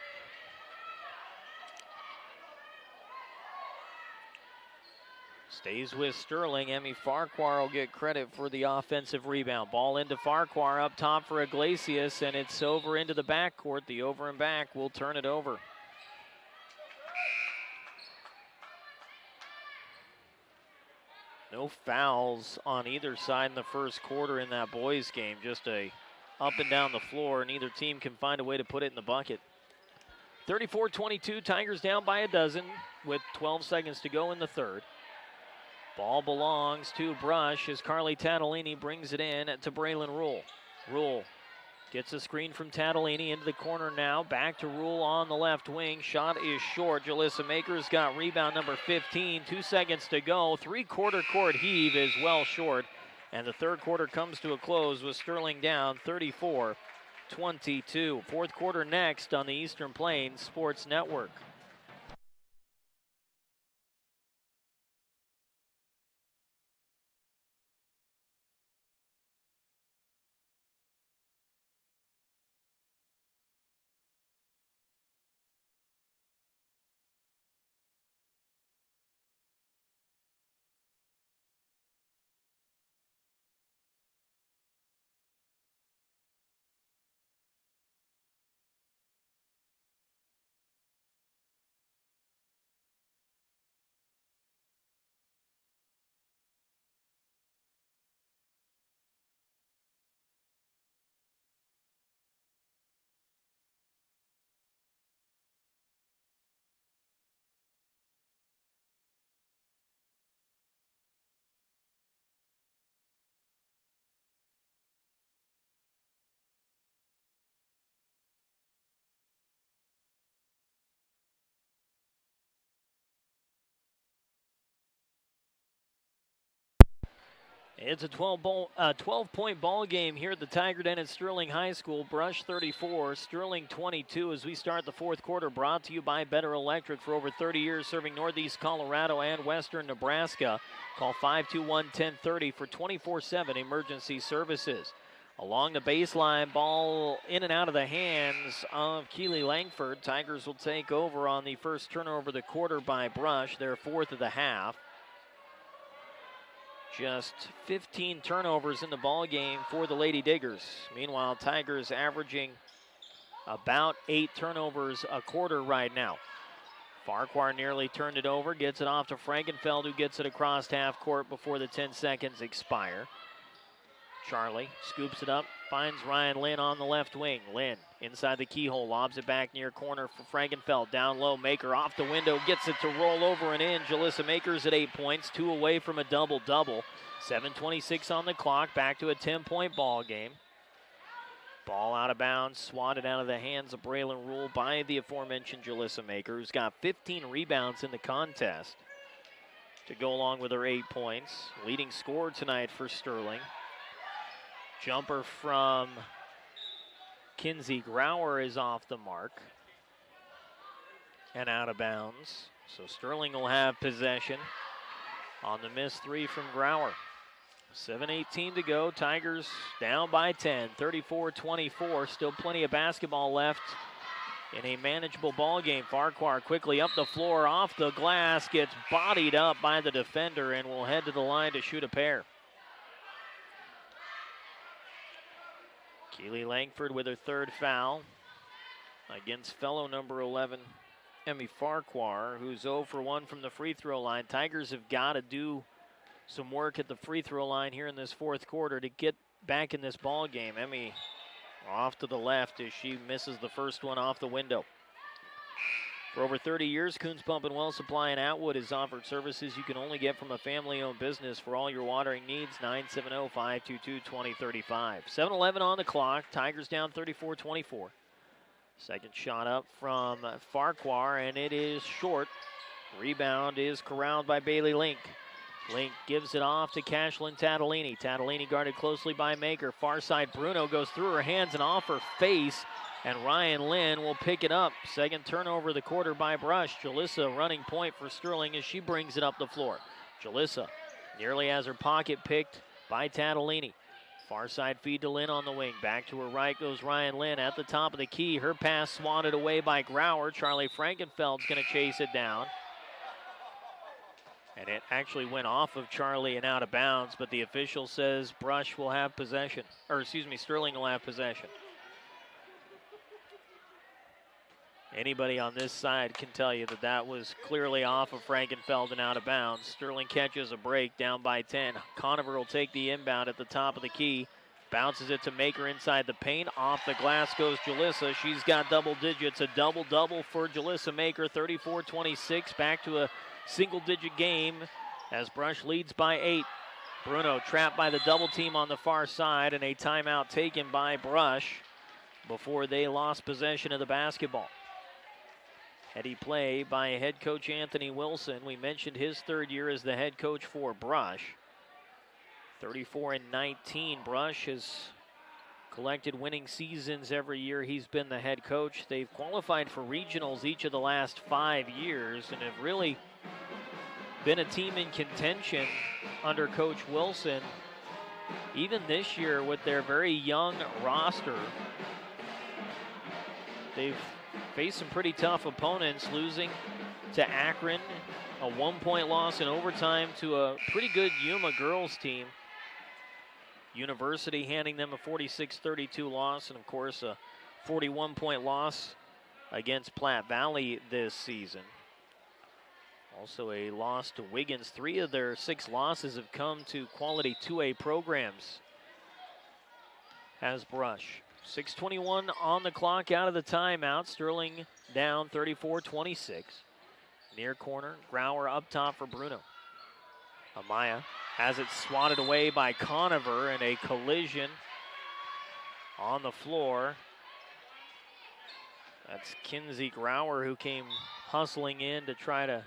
Stays with Sterling. Emmy Farquhar will get credit for the offensive rebound. Ball into Farquhar, up top for Iglesias, and it's over into the backcourt. The over and back will turn it over. No fouls on either side in the first quarter in that boys game. Just a up and down the floor. Neither team can find a way to put it in the bucket. 34-22, Tigers down by a dozen with 12 seconds to go in the third. Ball belongs to Brush as Carly Tatalini brings it in to Braylon Rule. Rule gets a screen from Tatalini into the corner now. Back to Rule on the left wing. Shot is short. Jalissa Makers got rebound number 15. 2 seconds to go. Three-quarter court heave is well short. And the third quarter comes to a close with Sterling down 34-22. Fourth quarter next on the Eastern Plains Sports Network. It's a 12-point ball game here at the Tiger Den at Sterling High School. Brush 34, Sterling 22 as we start the fourth quarter. Brought to you by Better Electric for over 30 years, serving Northeast Colorado and Western Nebraska. Call 521-1030 for 24/7 emergency services. Along the baseline, ball in and out of the hands of Keeley Langford. Tigers will take over on the first turnover of the quarter by Brush, their fourth of the half. Just 15 turnovers in the ball game for the Lady Diggers. Meanwhile, Tigers averaging about 8 turnovers a quarter right now. Farquhar nearly turned it over, gets it off to Frankenfeld, who gets it across half court before the 10 seconds expire. Charlie scoops it up, finds Ryan Lynn on the left wing. Lynn inside the keyhole, lobs it back near corner for Frankenfeld. Down low, Maker off the window, gets it to roll over and in. Jalissa Makers at 8 points, 2 away from a double-double. 7:26 on the clock, back to a 10-point ball game. Ball out of bounds, swatted out of the hands of Braylon Rule by the aforementioned Jalissa Maker, who's got 15 rebounds in the contest to go along with her 8 points. Leading scorer tonight for Sterling. Jumper from Kinsey Grauer is off the mark and out of bounds. So Sterling will have possession on the missed three from Grauer. 7:18 to go. Tigers down by 10, 34-24. Still plenty of basketball left in a manageable ball game. Farquhar quickly up the floor, off the glass, gets bodied up by the defender and will head to the line to shoot a pair. Keeley Langford with her third foul against fellow number 11, Emmy Farquhar, who's 0 for 1 from the free throw line. Tigers have got to do some work at the free throw line here in this fourth quarter to get back in this ball game. Emmy off to the left as she misses the first one off the window. For over 30 years, Coons Pump and Well Supply in Atwood has offered services you can only get from a family-owned business for all your watering needs. 970-522-2035. 7-11 on the clock. Tigers down 34-24. Second shot up from Farquhar, and it is short. Rebound is corralled by Bailey Link. Link gives it off to Cashlyn Tatalini. Tatalini guarded closely by Maker. Far side, Bruno goes through her hands and off her face, and Ryan Lynn will pick it up. Second turnover of the quarter by Brush. Jalissa running point for Sterling as she brings it up the floor. Jalissa nearly has her pocket picked by Tatalini. Far side feed to Lynn on the wing. Back to her right goes Ryan Lynn at the top of the key. Her pass swatted away by Grauer. Charlie Frankenfeld's going to chase it down. And it actually went off of Charlie and out of bounds, but the official says Brush will have possession. Sterling will have possession. Anybody on this side can tell you that that was clearly off of Frankenfeld and out of bounds. Sterling catches a break down by 10. Conover will take the inbound at the top of the key. Bounces it to Maker inside the paint. Off the glass goes Jalissa. She's got double digits. A double-double for Jalissa Maker. 34-26. Back to a single-digit game as Brush leads by 8. Bruno trapped by the double team on the far side, and a timeout taken by Brush before they lost possession of the basketball. Heady play by head coach Anthony Wilson. We mentioned his third year as the head coach for Brush. 34-19. Brush has collected winning seasons every year he's been the head coach. They've qualified for regionals each of the last 5 years and have really been a team in contention under Coach Wilson. Even this year with their very young roster, they've faced some pretty tough opponents, losing to Akron, a 1-point loss in overtime to a pretty good Yuma girls team. University handing them a 46-32 loss, and of course a 41-point loss against Platte Valley this season. Also a loss to Wiggins. 3 of their 6 losses have come to quality 2A programs, has Brush. 6:21 on the clock out of the timeout. Sterling down 34-26. Near corner, Grauer up top for Bruno. Amaya has it swatted away by Conover, and a collision on the floor. That's Kinsey Grauer who came hustling in to try to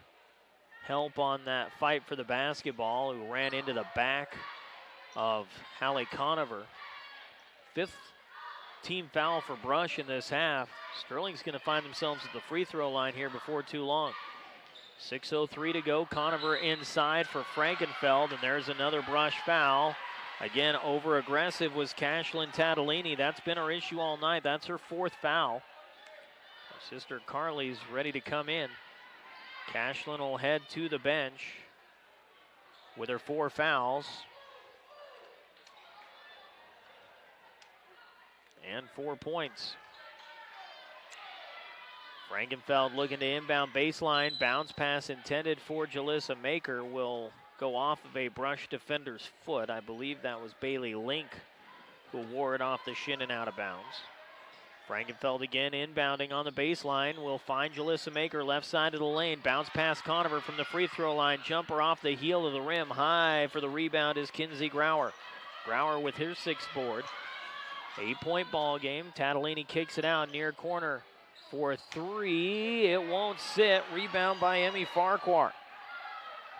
help on that fight for the basketball, who ran into the back of Hallie Conover. 5th team foul for Brush in this half. Sterling's going to find themselves at the free throw line here before too long. 6:03 to go. Conover inside for Frankenfeld, and there's another Brush foul. Again, over aggressive was Cashlyn Tatalini. That's been her issue all night. That's her 4th foul. Her sister Carly's ready to come in. Cashlyn will head to the bench with her 4 fouls. And 4 points. Frankenfeld looking to inbound baseline. Bounce pass intended for Jalissa Maker will go off of a Brush defender's foot. I believe that was Bailey Link who wore it off the shin and out of bounds. Frankenfeld again inbounding on the baseline. Will find Jalissa Maker left side of the lane. Bounce pass Conover from the free throw line. Jumper off the heel of the rim. High for the rebound is Kinsey Grauer. Grauer with her 6th board. 8-point ball game. Tatalini kicks it out near corner for 3. It won't sit. Rebound by Emmy Farquhar.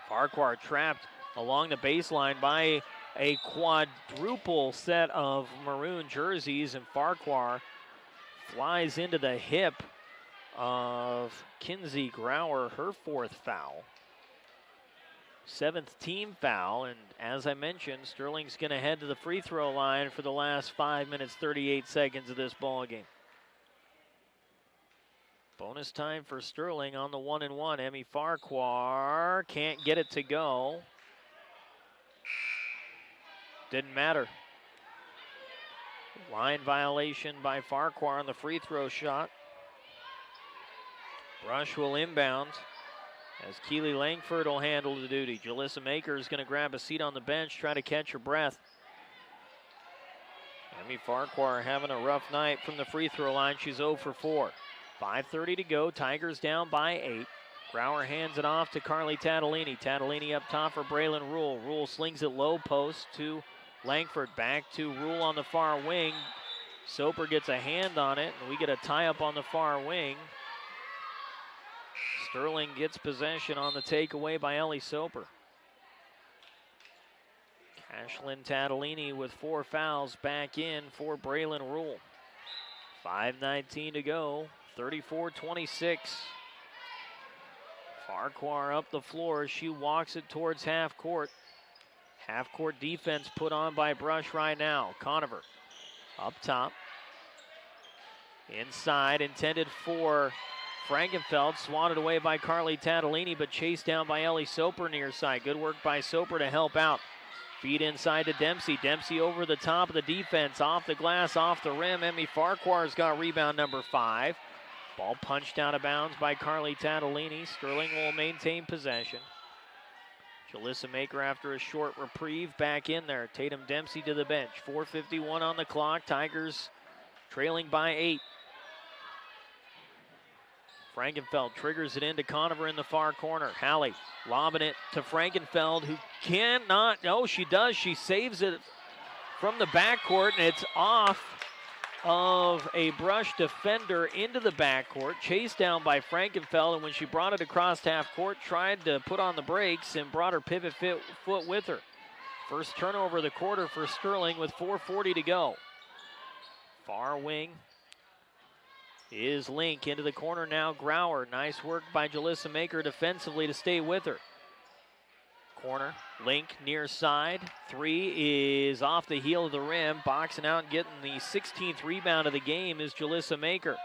Farquhar trapped along the baseline by a quadruple set of maroon jerseys, and Farquhar flies into the hip of Kinsey Grauer, her 4th foul. 7th team foul, and as I mentioned, Sterling's going to head to the free throw line for the last 5 minutes, 38 seconds of this ball game. Bonus time for Sterling on the 1-and-1. Emmy Farquhar can't get it to go. Didn't matter. Line violation by Farquhar on the free throw shot. Brush will inbound as Keely Langford will handle the duty. Jalissa Maker is going to grab a seat on the bench, try to catch her breath. Emmy Farquhar having a rough night from the free throw line. She's 0 for 4. 5:30 to go. Tigers down by 8. Grauer hands it off to Carly Tatalini. Tatalini up top for Braylon Rule. Rule slings it low post to Langford. Back to Rule on the far wing. Soper gets a hand on it, and we get a tie-up on the far wing. Sterling gets possession on the takeaway by Ellie Soper. Ashlyn Tatalini with 4 fouls back in for Braylon Rule. 5:19 to go, 34-26. Farquhar up the floor. She walks it towards half court. Half court defense put on by Brush right now. Conover up top. Inside, intended for Frankenfeld. Swatted away by Carly Tatalini, but chased down by Ellie Soper near side. Good work by Soper to help out. Feed inside to Dempsey. Dempsey over the top of the defense. Off the glass, off the rim. Emmy Farquhar's got rebound number 5. Ball punched out of bounds by Carly Tatalini. Sterling will maintain possession. Jalissa Maker after a short reprieve back in there. Tatum Dempsey to the bench. 4:51 on the clock. Tigers trailing by 8. Frankenfeld triggers it into Conover in the far corner. Hallie lobbing it to Frankenfeld, who cannot. Oh, she does. She saves it from the backcourt, and it's off of a Brush defender into the backcourt. Chased down by Frankenfeld, and when she brought it across half court, tried to put on the brakes and brought her pivot foot with her. First turnover of the quarter for Sterling with 4:40 to go. Far wing is Link into the corner now. Grauer. Nice work by Jalissa Maker defensively to stay with her. Corner. Link near side. 3 is off the heel of the rim. Boxing out and getting the 16th rebound of the game is Jalissa Maker.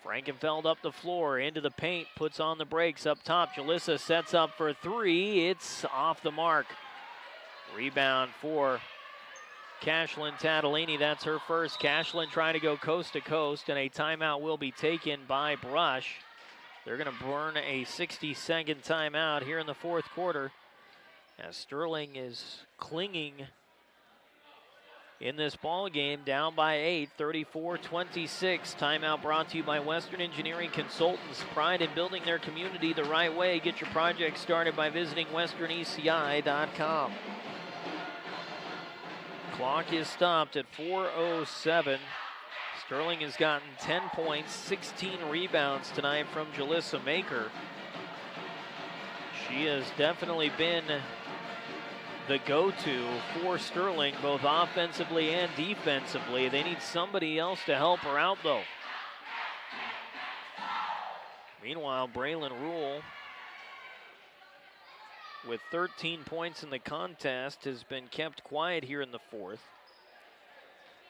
Frankenfeld up the floor into the paint. Puts on the brakes up top. Jalissa sets up for 3. It's off the mark. Rebound for Cashlyn Tatalini. That's her first. Cashlyn trying to go coast to coast, and a timeout will be taken by Brush. They're going to burn a 60-second timeout here in the fourth quarter, as Sterling is clinging in this ball game, down by 8, 34-26. Timeout brought to you by Western Engineering Consultants. Pride in building their community the right way. Get your project started by visiting westerneci.com. Clock is stopped at 4:07. Sterling has gotten 10 points, 16 rebounds tonight from Jalissa Maker. She has definitely been the go-to for Sterling, both offensively and defensively. They need somebody else to help her out, though. Meanwhile, Braylon Rule, with 13 points in the contest, has been kept quiet here in the fourth.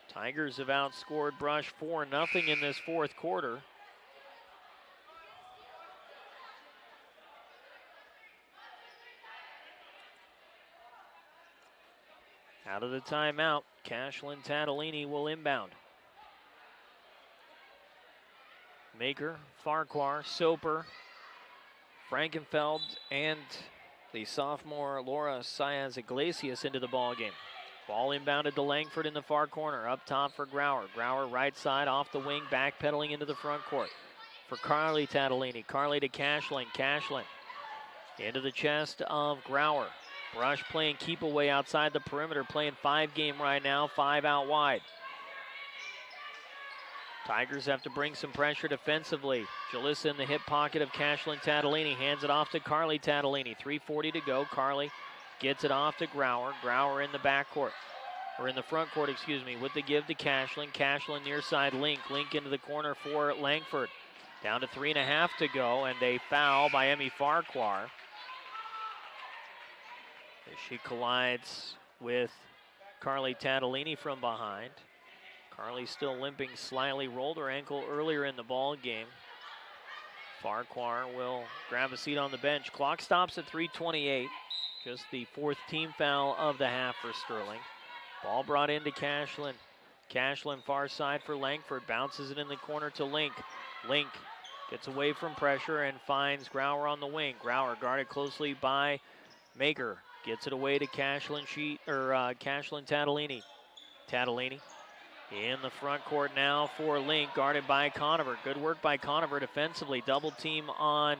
Tigers have outscored Brush 4-0 in this fourth quarter. Out of the timeout, Cashlyn Tatalini will inbound. Maker, Farquhar, Soper, Frankenfeld, and the sophomore Laura Saez Iglesias into the ball game. Ball inbounded to Langford in the far corner. Up top for Grauer. Grauer right side off the wing, backpedaling into the front court. For Carly Tatalini. Carly to Cashlyn. Cashlyn into the chest of Grauer. Brush playing keep away outside the perimeter, playing 5-game right now, 5 out wide. Tigers have to bring some pressure defensively. Jalissa in the hip pocket of Cashlyn Tatalini, hands it off to Carly Tatalini. 3:40 to go. Carly gets it off to Grauer. Grauer in the backcourt, or in the front court, excuse me, with the give to Cashlyn. Cashlyn near side Link. Link into the corner for Langford. Down to 3.5 to go, and a foul by Emmy Farquhar. As she collides with Carly Tatalini from behind. Carly still limping slightly, rolled her ankle earlier in the ball game. Farquhar will grab a seat on the bench. Clock stops at 3:28. Just the 4th team foul of the half for Sterling. Ball brought into Cashlyn. Cashlyn far side for Langford. Bounces it in the corner to Link. Link gets away from pressure and finds Grauer on the wing. Grauer guarded closely by Maker. Gets it away to Cashlyn Tatalini. Tatalini In the front court now for Link, guarded by Conover. Good work by Conover defensively. Double team on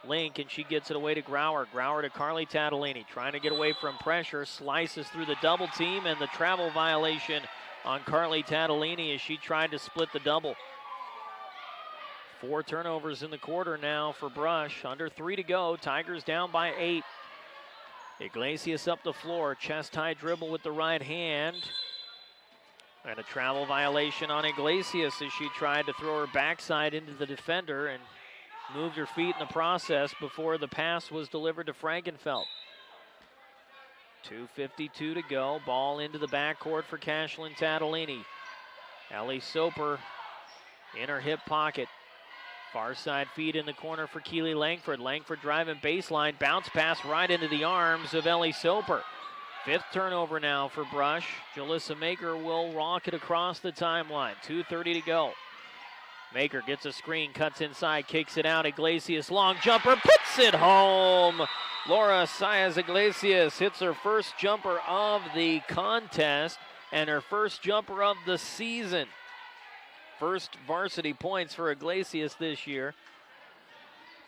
Link, and she gets it away to Grauer. Grauer to Carly Tatalini, trying to get away from pressure. Slices through the double team, and the travel violation on Carly Tatalini as she tried to split the double. 4 turnovers in the quarter now for Brush. Under 3 to go. Tigers down by 8. Iglesias up the floor. Chest high dribble with the right hand. And a travel violation on Iglesias as she tried to throw her backside into the defender and moved her feet in the process before the pass was delivered to Frankenfeld. 2:52 to go. Ball into the backcourt for Cashlyn Tatalini. Ellie Soper in her hip pocket. Far side feed in the corner for Keely Langford. Langford driving baseline. Bounce pass right into the arms of Ellie Soper. 5th turnover now for Brush. Jalissa Maker will rocket across the timeline. 2:30 to go. Maker gets a screen, cuts inside, kicks it out. Iglesias, long jumper, puts it home. Laura Saez Iglesias hits her first jumper of the contest and her first jumper of the season. First varsity points for Iglesias this year.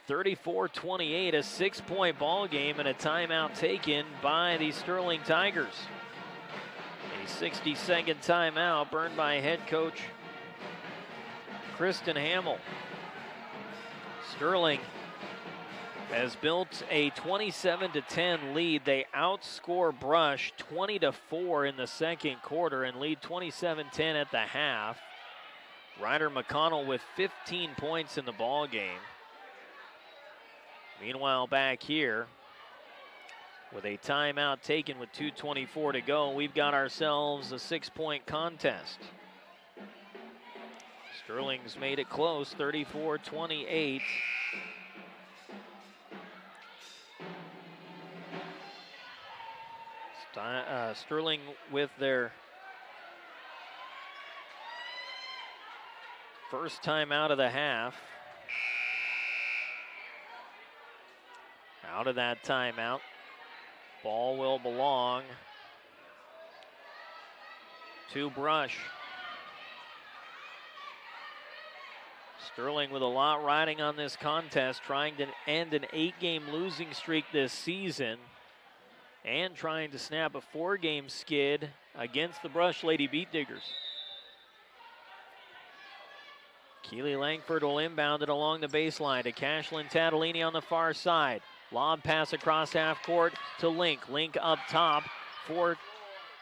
34-28, a 6-point ball game and a timeout taken by the Sterling Tigers. A 60-second timeout burned by head coach Kristen Hamill. Sterling has built a 27-10 lead. They outscore Brush 20-4 in the second quarter and lead 27-10 at the half. Ryder McConnell with 15 points in the ball game. Meanwhile, back here, with a timeout taken with 2:24 to go, we've got ourselves a 6-point contest. Sterling's made it close, 34-28. Sterling with their first time out of the half. Out of that timeout. Ball will belong to Brush. Sterling with a lot riding on this contest, trying to end an 8-game losing streak this season and trying to snap a 4-game skid against the Brush Lady Beat Diggers. Keely Langford will inbound it along the baseline to Cashlyn Tatalini on the far side. Lob pass across half court to Link. Link up top for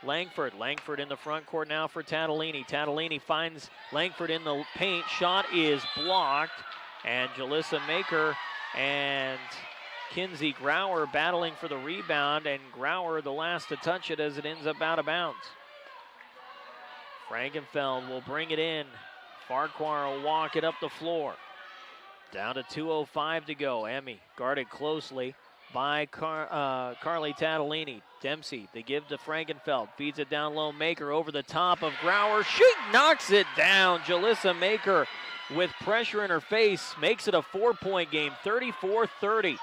Langford. Langford in the front court now for Tatalini. Tatalini finds Langford in the paint. Shot is blocked. And Jalissa Maker and Kinsey Grauer battling for the rebound. And Grauer the last to touch it as it ends up out of bounds. Frankenfeld will bring it in. Farquhar will walk it up the floor. Down to 2:05 to go. Emmy guarded closely by Carly Tatalini. Dempsey, they give to Frankenfeld. Feeds it down low. Maker over the top of Grauer. She knocks it down. Jalissa Maker with pressure in her face makes it a 4-point game, 34-30.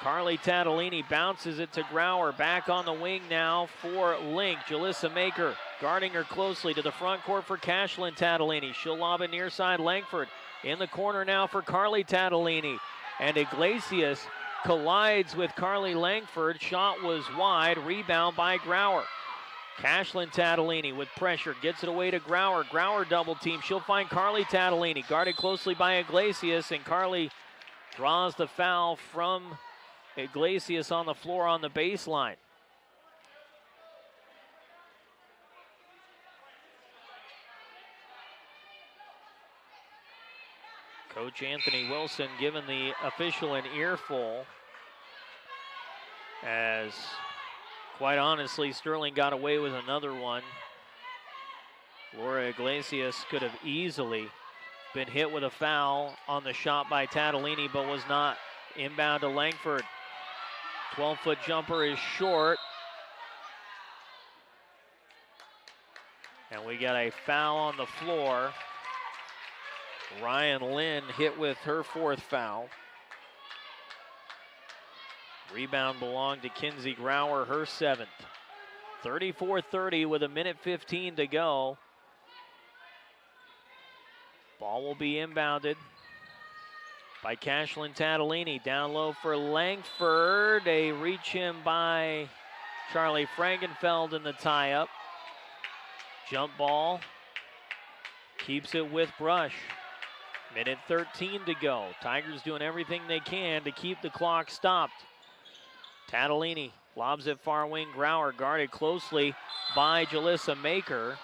Carly Tatalini bounces it to Grauer. Back on the wing now for Link. Jalissa Maker guarding her closely to the front court for Cashlyn Tatalini. She'll lob it near side. Langford in the corner now for Carly Tatalini. And Iglesias collides with Carly Langford. Shot was wide. Rebound by Grauer. Cashlyn Tatalini with pressure. Gets it away to Grauer. Grauer double team. She'll find Carly Tatalini. Guarded closely by Iglesias. And Carly draws the foul from Iglesias on the floor on the baseline. Coach Anthony Wilson giving the official an earful, as quite honestly Sterling got away with another one. Laura Iglesias could have easily been hit with a foul on the shot by Tatalini, but was not. Inbound to Langford. 12-foot jumper is short. And we got a foul on the floor. Ryan Lynn hit with her 4th foul. Rebound belonged to Kinsey Grauer, her 7th. 34-30 with 1:15 to go. Ball will be inbounded by Cashlyn Tatalini. Down low for Langford. A reach in by Charlie Frankenfeld in the tie-up. Jump ball. Keeps it with Brush. 1:13 to go. Tigers doing everything they can to keep the clock stopped. Tatalini lobs it far wing. Grauer guarded closely by Jalissa Maker.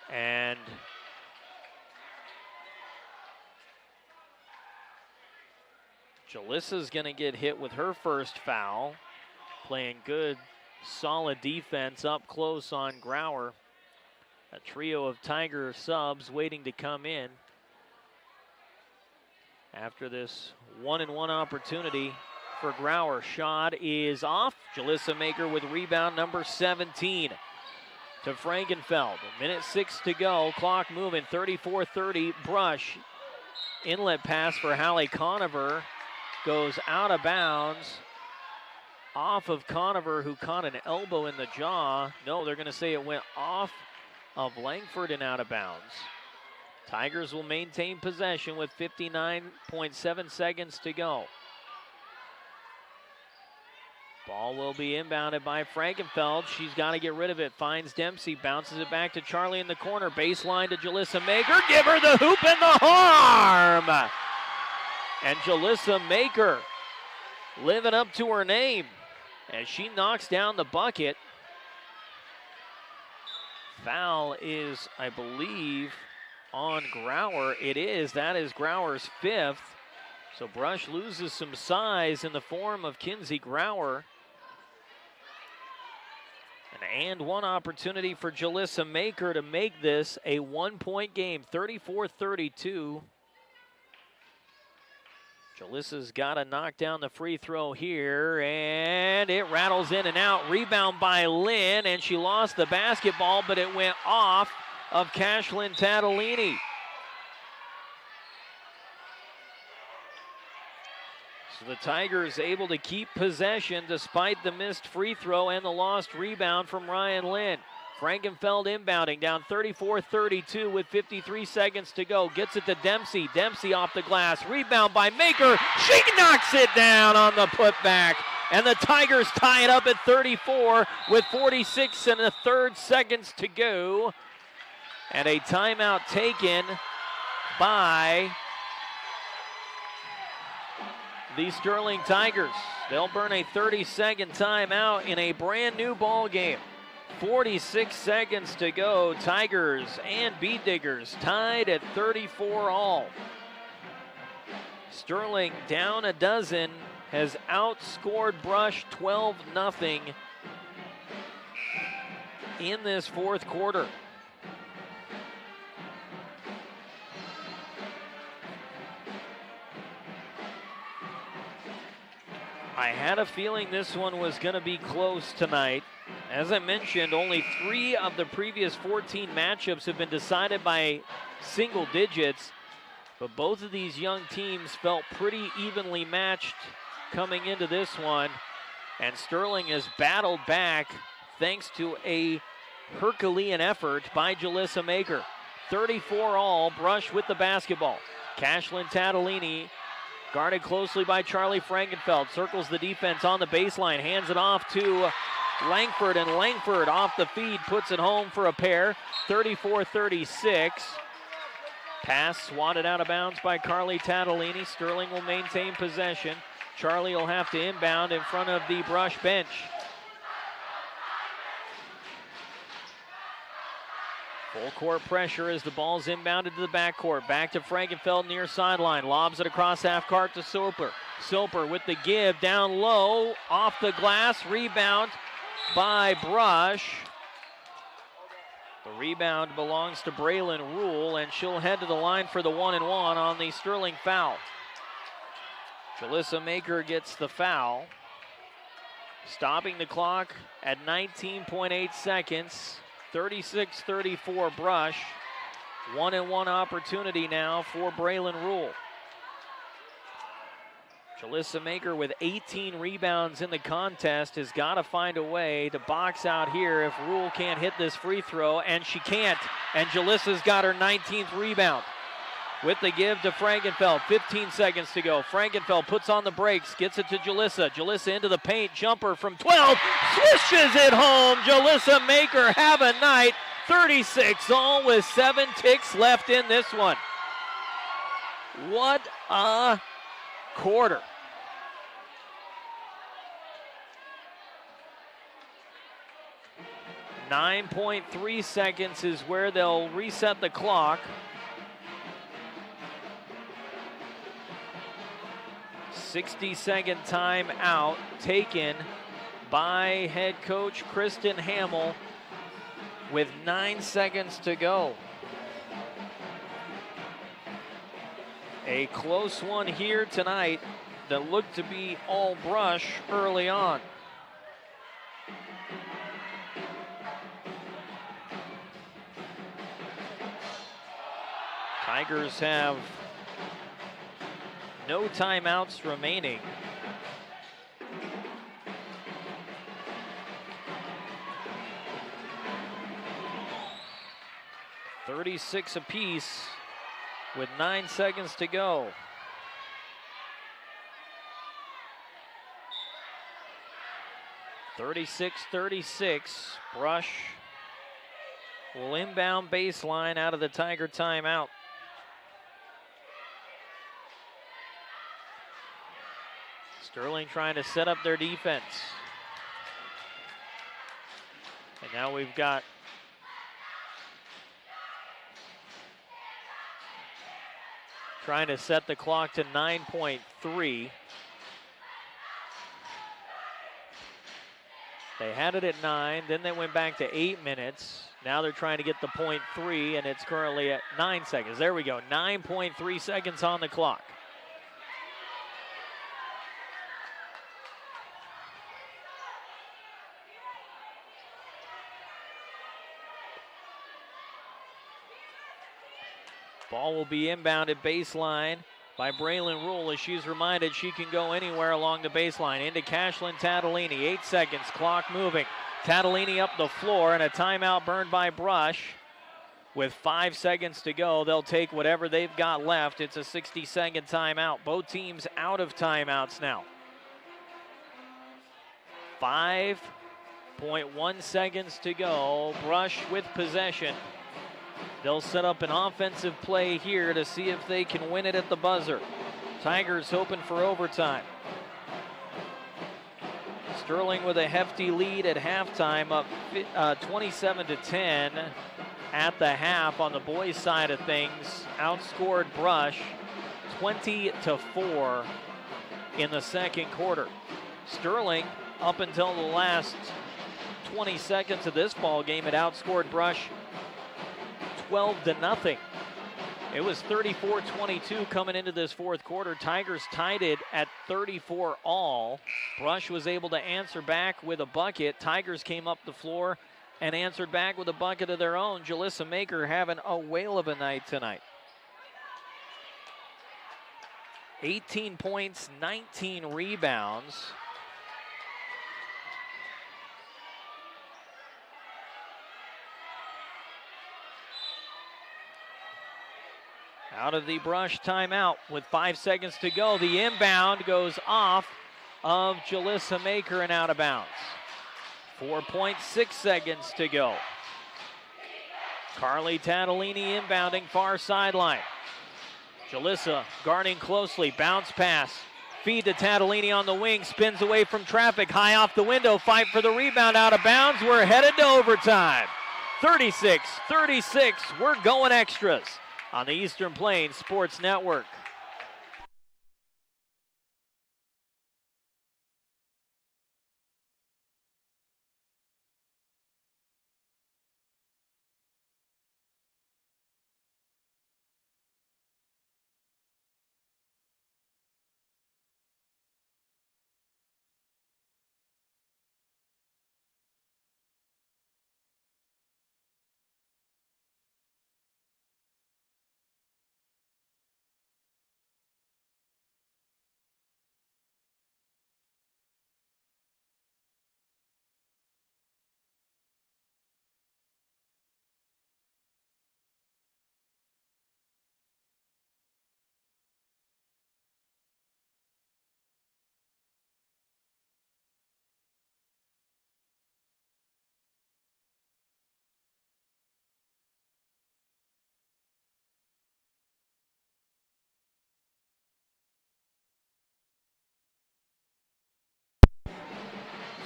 And Jalissa's going to get hit with her first foul. Playing good, solid defense up close on Grauer. A trio of Tiger subs waiting to come in after this 1-and-1 opportunity for Grauer. Shot is off. Jalissa Maker with rebound number 17 to Frankenfeld. 1:06 to go. Clock moving. 34-30. Brush. Inlet pass for Hallie Conover. Goes out of bounds. Off of Conover, who caught an elbow in the jaw. No, they're going to say it went off of Langford and out of bounds. Tigers will maintain possession with 59.7 seconds to go. Ball will be inbounded by Frankenfeld. She's got to get rid of it. Finds Dempsey. Bounces it back to Charlie in the corner. Baseline to Jalissa Maker. Give her the hoop and the harm. And Jalissa Maker living up to her name as she knocks down the bucket. Foul is, I believe, on Grauer. It is. That is Grauer's fifth. So Brush loses some size in the form of Kinsey Grauer. And one opportunity for Jalissa Maker to make this a one-point game, 34-32. Jalissa's got to knock down the free throw here, and it rattles in and out. Rebound by Lynn, and she lost the basketball, but it went off of Cashlyn Tatalini. So the Tigers able to keep possession despite the missed free throw and the lost rebound from Ryan Lynn. Frankenfeld inbounding, down 34-32 with 53 seconds to go. Gets it to Dempsey. Dempsey off the glass. Rebound by Maker. She knocks it down on the putback. And the Tigers tie it up at 34 with 46 and a third seconds to go. And a timeout taken by the Sterling Tigers. They'll burn a 30-second timeout in a brand new ball game. 46 seconds to go. Tigers and Bead Diggers tied at 34 all. Sterling down a dozen, has outscored Brush 12-0 in this fourth quarter. I had a feeling this one was going to be close tonight. As I mentioned, only 3 of the previous 14 matchups have been decided by single digits, but both of these young teams felt pretty evenly matched coming into this one, and Sterling has battled back thanks to a Herculean effort by Jalissa Maker. 34 all, Brush with the basketball. Cashlyn Tatalini guarded closely by Charlie Frankenfeld. Circles the defense on the baseline. Hands it off to Langford, and Langford off the feed puts it home for a pair. 34-36. Pass swatted out of bounds by Carly Tatalini. Sterling will maintain possession. Charlie will have to inbound in front of the Brush bench. Full court pressure as the ball's inbounded to the backcourt. Back to Frankenfeld near sideline. Lobs it across half court to Soper. Soper with the give down low. Off the glass. Rebound by Brush. The rebound belongs to Braylon Rule, and she'll head to the line for the 1-and-1 on the Sterling foul. Jalissa Maker gets the foul. Stopping the clock at 19.8 seconds. 36-34 Brush. 1-and-1 opportunity now for Braylon Rule. Jalissa Maker with 18 rebounds in the contest has got to find a way to box out here if Rule can't hit this free throw, and she can't. And Jalissa's got her 19th rebound. With the give to Frankenfeld, 15 seconds to go. Frankenfeld puts on the brakes, gets it to Jalissa. Jalissa into the paint, jumper from 12, swishes it home. Jalissa Maker have a night, 36 all with 7 ticks left in this one. What a quarter. .3 seconds is where they'll reset the clock. 60-second timeout taken by head coach Kristen Hamill with 9 seconds to go. A close one here tonight that looked to be all Brush early on. Tigers have no timeouts remaining. .36 apiece with 9 seconds to go. .36-36. Brush will inbound baseline out of the Tiger timeout. Sterling trying to set up their defense. And now we've got trying to set the clock to 9.3. They had it at 9, then they went back to 8 minutes. Now they're trying to get the .3, and it's currently at 9 seconds. There we go, 9.3 seconds on the clock. Ball will be inbounded baseline by Braylon Rule as she's reminded she can go anywhere along the baseline. Into Cashlyn Tatalini, 8 seconds, clock moving. Tatalini up the floor and a timeout burned by Brush. With 5 seconds to go, they'll take whatever they've got left. It's a 60-second timeout. Both teams out of timeouts now. 5.1 seconds to go. Brush with possession. They'll set up an offensive play here to see if they can win it at the buzzer. Tigers hoping for overtime. Sterling with a hefty lead at halftime, up 27-10 at the half on the boys' side of things. Outscored Brush 20-4 in the second quarter. Sterling, up until the last 20 seconds of this ball game, had outscored Brush 12-0. It was 34-22 coming into this fourth quarter. Tigers tied it at 34 all. Brush was able to answer back with a bucket. Tigers came up the floor and answered back with a bucket of their own. Jalissa Maker having a whale of a night tonight. 18 points, 19 rebounds. Out of the Brush timeout with 5 seconds to go. The inbound goes off of Jalissa Maker and out of bounds. 4.6 seconds to go. Carly Tatalini inbounding far sideline. Jalissa guarding closely, bounce pass. Feed to Tatalini on the wing, spins away from traffic, high off the window, fight for the rebound, out of bounds. We're headed to overtime. 36-36, we're going extras on the Eastern Plains Sports Network.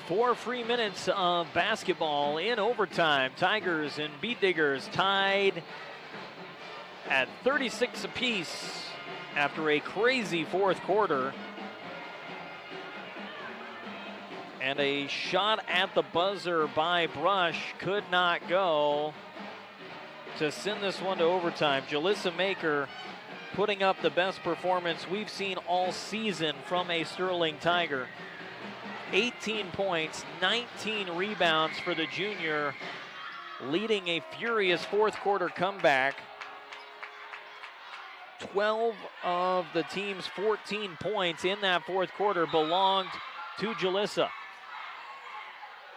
4 free minutes of basketball in overtime. Tigers and Beat Diggers tied at 36 apiece after a crazy fourth quarter. And a shot at the buzzer by Brush could not go to send this one to overtime. Jalissa Maker putting up the best performance we've seen all season from a Sterling Tiger. 18 points, 19 rebounds for the junior, leading a furious fourth quarter comeback. 12 of the team's 14 points in that fourth quarter belonged to Jalissa.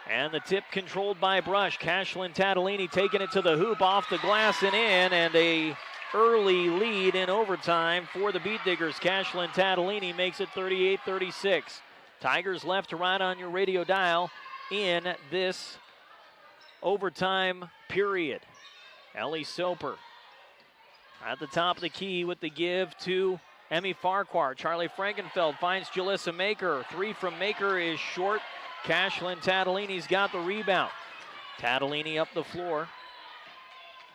And the tip controlled by Brush. Cashlyn Tatalini taking it to the hoop, off the glass and in, and a early lead in overtime for the Beat Diggers. Cashlyn Tatalini makes it 38-36. Tigers left to right on your radio dial in this overtime period. Ellie Soper at the top of the key with the give to Emmy Farquhar. Charlie Frankenfeld finds Jalissa Maker. 3 from Maker is short. Cashlyn Tatalini's got the rebound. Tatalini up the floor.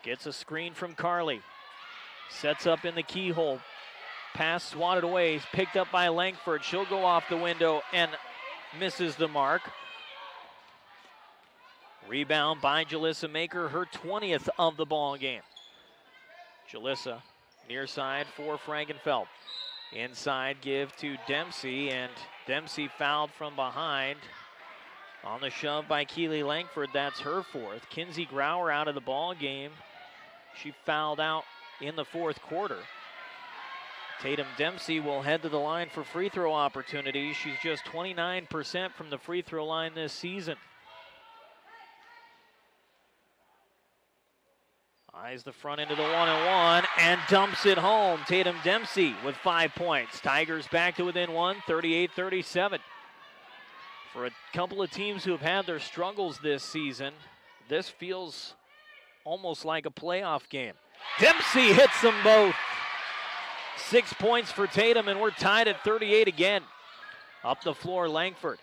Gets a screen from Carly. Sets up in the keyhole. Pass swatted away. Picked up by Langford. She'll go off the window and misses the mark. Rebound by Jalissa Maker, her 20th of the ball game. Jalissa near side for Frankenfeld. Inside give to Dempsey, and Dempsey fouled from behind. On the shove by Keely Langford, that's her 4th. Kinsey Grauer out of the ball game. She fouled out in the fourth quarter. Tatum Dempsey will head to the line for free throw opportunities. She's just 29% from the free throw line this season. Eyes the front into the 1-on-1 and dumps it home. Tatum Dempsey with 5 points. Tigers back to within 1, 38-37. For a couple of teams who have had their struggles this season, this feels almost like a playoff game. Dempsey hits them both. 6 points for Tatum, and we're tied at 38 again. Up the floor, Langford.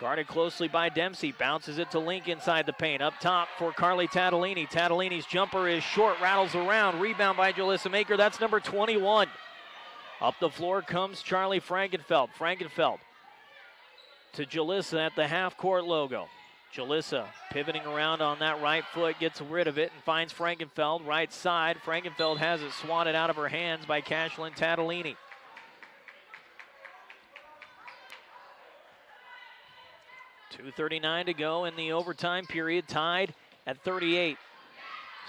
Guarded closely by Dempsey. Bounces it to Link inside the paint. Up top for Carly Tatalini. Tatalini's jumper is short, rattles around. Rebound by Jalissa Maker. That's number 21. Up the floor comes Charlie Frankenfeld. Frankenfeld to Jalissa at the half-court logo. Jalissa pivoting around on that right foot, gets rid of it and finds Frankenfeld right side. Frankenfeld has it swatted out of her hands by Cashlyn Tatalini. .239 to go in the overtime period, tied at 38.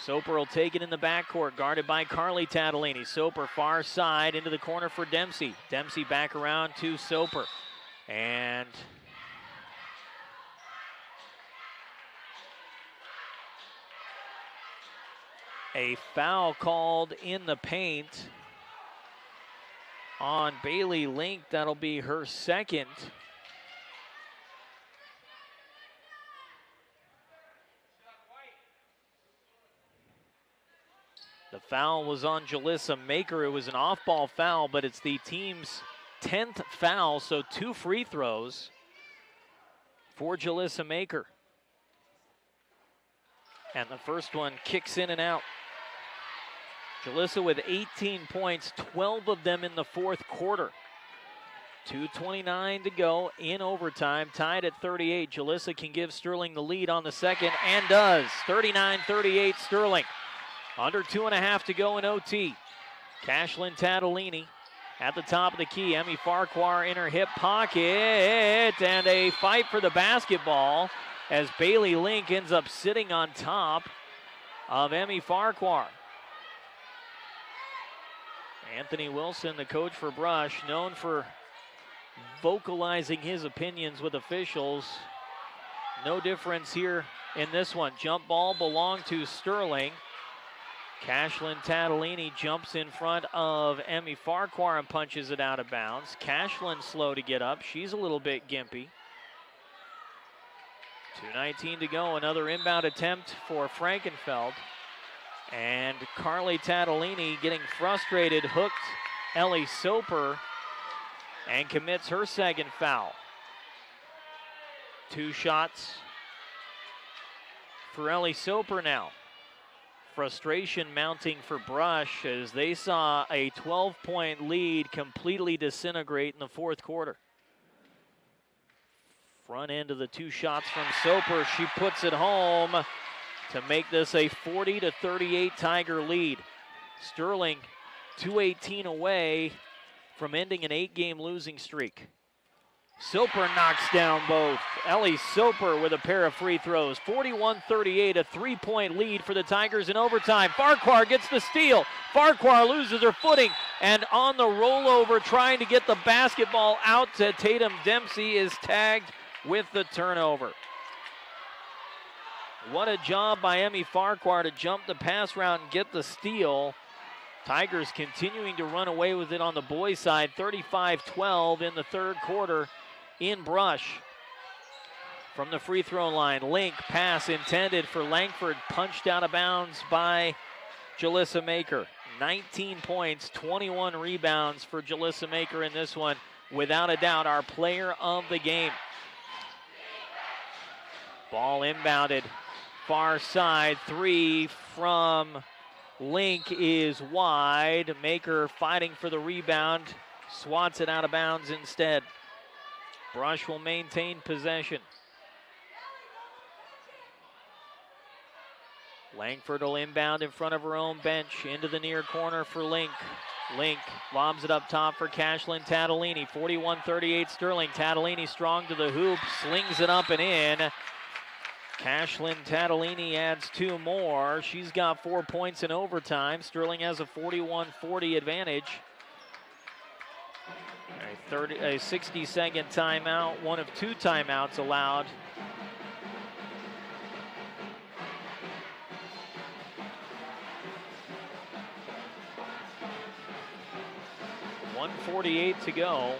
Soper will take it in the backcourt, guarded by Carly Tatalini. Soper far side into the corner for Dempsey. Dempsey back around to Soper. And a foul called in the paint on Bailey Link. That'll be her 2nd. The foul was on Jalissa Maker. It was an off-ball foul, but it's the team's 10th foul, so 2 free throws for Jalissa Maker. And the first one kicks in and out. Jalissa with 18 points, 12 of them in the fourth quarter. 2:29 to go in overtime, tied at 38. Jalissa can give Sterling the lead on the second, and does. 39-38 Sterling. Under 2.5 to go in OT. Cashlyn Tatalini at the top of the key. Emmy Farquhar in her hip pocket, and a fight for the basketball as Bailey Link ends up sitting on top of Emmy Farquhar. Anthony Wilson, the coach for Brush, known for vocalizing his opinions with officials. No difference here in this one. Jump ball belonged to Sterling. Cashlyn Tatalini jumps in front of Emmy Farquhar and punches it out of bounds. Cashlyn slow to get up. She's a little bit gimpy. 2:19 to go. Another inbound attempt for Frankenfeld. And Carly Tatalini getting frustrated, hooked Ellie Soper and commits her second foul. 2 shots for Ellie Soper now. Frustration mounting for Brush as they saw a 12-point lead completely disintegrate in the fourth quarter. Front end of the 2 shots from Soper. She puts it home to make this a 40-38 Tiger lead. Sterling 2:18 away from ending an 8-game losing streak. Soper knocks down both. Ellie Soper with a pair of free throws. 41-38, a 3-point lead for the Tigers in overtime. Farquhar gets the steal. Farquhar loses her footing, and on the rollover trying to get the basketball out to Tatum Dempsey is tagged with the turnover. What a job by Emmy Farquhar to jump the pass route and get the steal. Tigers continuing to run away with it on the boys' side, 35-12 in the third quarter in Brush. From the free throw line, Link pass intended for Langford, punched out of bounds by Jalissa Maker. 19 points, 21 rebounds for Jalissa Maker in this one. Without a doubt, our player of the game. Ball inbounded, far side, 3 from Link is wide. Maker fighting for the rebound, swats it out of bounds instead. Brush will maintain possession. Langford will inbound in front of her own bench, into the near corner for Link. Link lobs it up top for Cashlyn Tatalini. 41-38 Sterling. Tatalini strong to the hoop, slings it up and in. Cashlyn Tatalini adds 2 more. She's got 4 points in overtime. Sterling has a 41-40 advantage. A 60-second timeout, one of 2 timeouts allowed. .148 to go.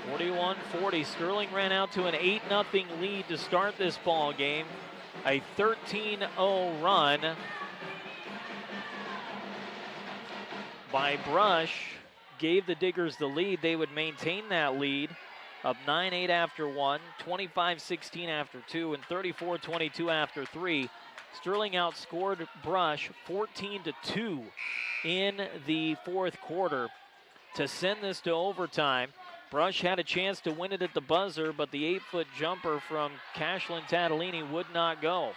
.41-40. Sterling ran out to an 8-0 lead to start this ball game. A 13-0 run by Brush gave the Diggers the lead. They would maintain that lead, up 9-8 after 1, 25-16 after 2, and 34-22 after 3. Sterling outscored Brush 14-2 in the fourth quarter to send this to overtime. Brush had a chance to win it at the buzzer, but the 8-foot jumper from Cashlyn Tatalini would not go.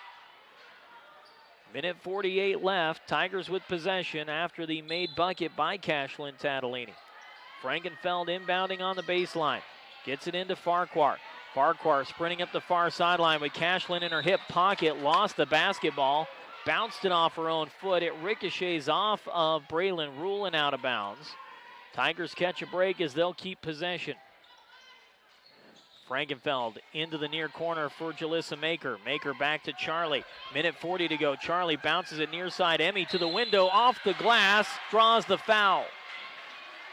Minute 48 left. Tigers with possession after the made bucket by Cashlyn Tatalini. Frankenfeld inbounding on the baseline. Gets it into Farquhar. Farquhar sprinting up the far sideline with Cashlyn in her hip pocket. Lost the basketball. Bounced it off her own foot. It ricochets off of Braylon Rule and out of bounds. Tigers catch a break as they'll keep possession. Frankenfeld into the near corner for Jalissa Maker. Maker back to Charlie. Minute 40 to go. Charlie bounces it near side. Emmy to the window, off the glass, draws the foul.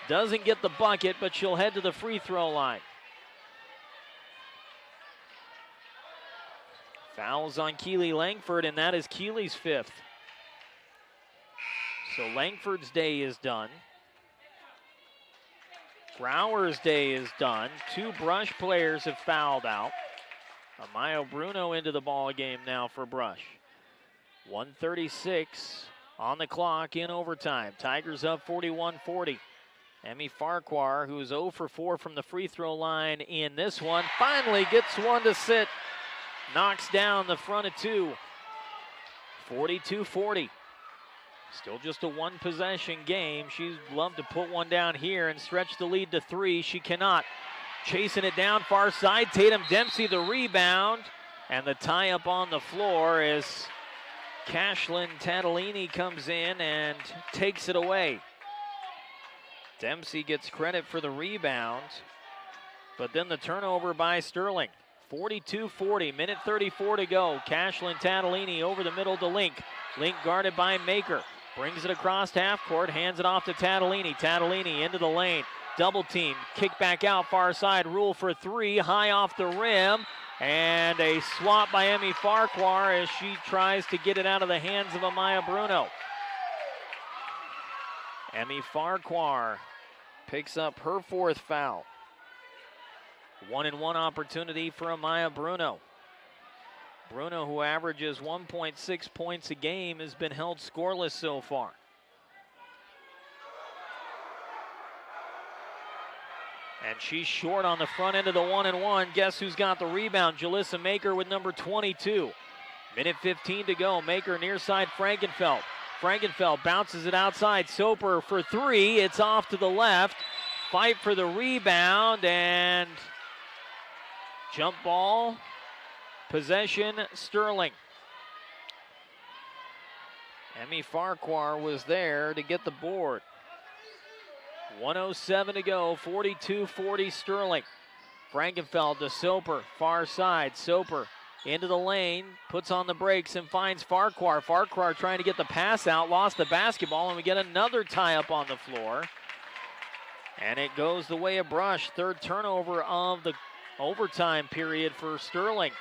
Doesn't get the bucket, but she'll head to the free throw line. Fouls on Keely Langford, and that is Keely's 5th. So Langford's day is done. Brower's day is done. 2 Brush players have fouled out. Amaya Bruno into the ball game now for Brush. 1:36 on the clock in overtime. Tigers up 41-40. Emmy Farquhar, who is 0 for 4 from the free throw line in this one, finally gets one to sit. Knocks down the front of 2. 42-40. Still just a 1-possession game. She'd love to put one down here and stretch the lead to 3. She cannot. Chasing it down far side. Tatum Dempsey the rebound. And the tie up on the floor as Cashlyn Tatalini comes in and takes it away. Dempsey gets credit for the rebound. But then the turnover by Sterling. 42-40. Minute 34 to go. Cashlyn Tatalini over the middle to Link. Link guarded by Maker. Brings it across half court, hands it off to Tatalini. Tatalini into the lane, double team, kick back out far side, Rule for 3, high off the rim, and a swat by Emmy Farquhar as she tries to get it out of the hands of Amaya Bruno. Emmy Farquhar picks up her 4th foul. 1-and-1 opportunity for Amaya Bruno. Bruno, who averages 1.6 points a game, has been held scoreless so far. And she's short on the front end of the 1-and-1. Guess who's got the rebound? Jalissa Maker with number 22. Minute 15 to go. Maker near side Frankenfeld. Frankenfeld bounces it outside. Soper for 3. It's off to the left. Fight for the rebound and jump ball. Possession, Sterling. Emmy Farquhar was there to get the board. 1:07 to go, 42-40 Sterling. Frankenfeld to Soper, far side. Soper into the lane, puts on the brakes and finds Farquhar. Farquhar trying to get the pass out, lost the basketball, and we get another tie-up on the floor. And it goes the way of Brush. 3rd turnover of the overtime period for Sterling.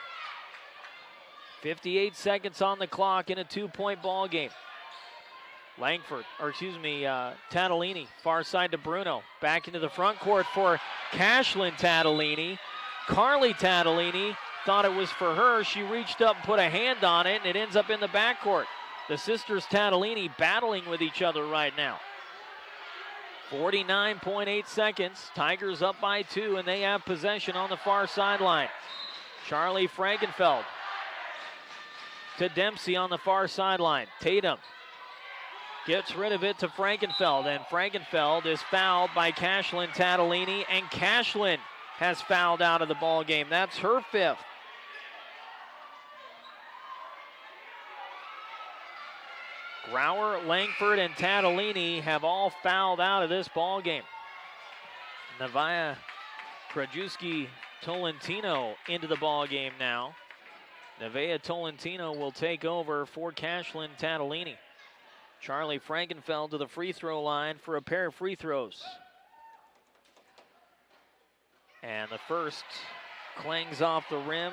58 seconds on the clock in a 2-point ball game. Tatalini, far side to Bruno. Back into the front court for Cashlyn Tatalini. Carly Tatalini thought it was for her. She reached up and put a hand on it, and it ends up in the backcourt. The sisters Tatalini battling with each other right now. 49.8 seconds. Tigers up by 2, and they have possession on the far sideline. Charlie Frankenfeld to Dempsey on the far sideline. Tatum gets rid of it to Frankenfeld, and Frankenfeld is fouled by Cashlyn Tatalini, and Cashlyn has fouled out of the ball game. That's her 5th. Grauer, Langford, and Tatalini have all fouled out of this ball game. Nevaeh Krajewski-Tolentino into the ball game now. Nevaeh Tolentino will take over for Cashlyn Tatalini. Charlie Frankenfeld to the free throw line for a pair of free throws. And the first clangs off the rim,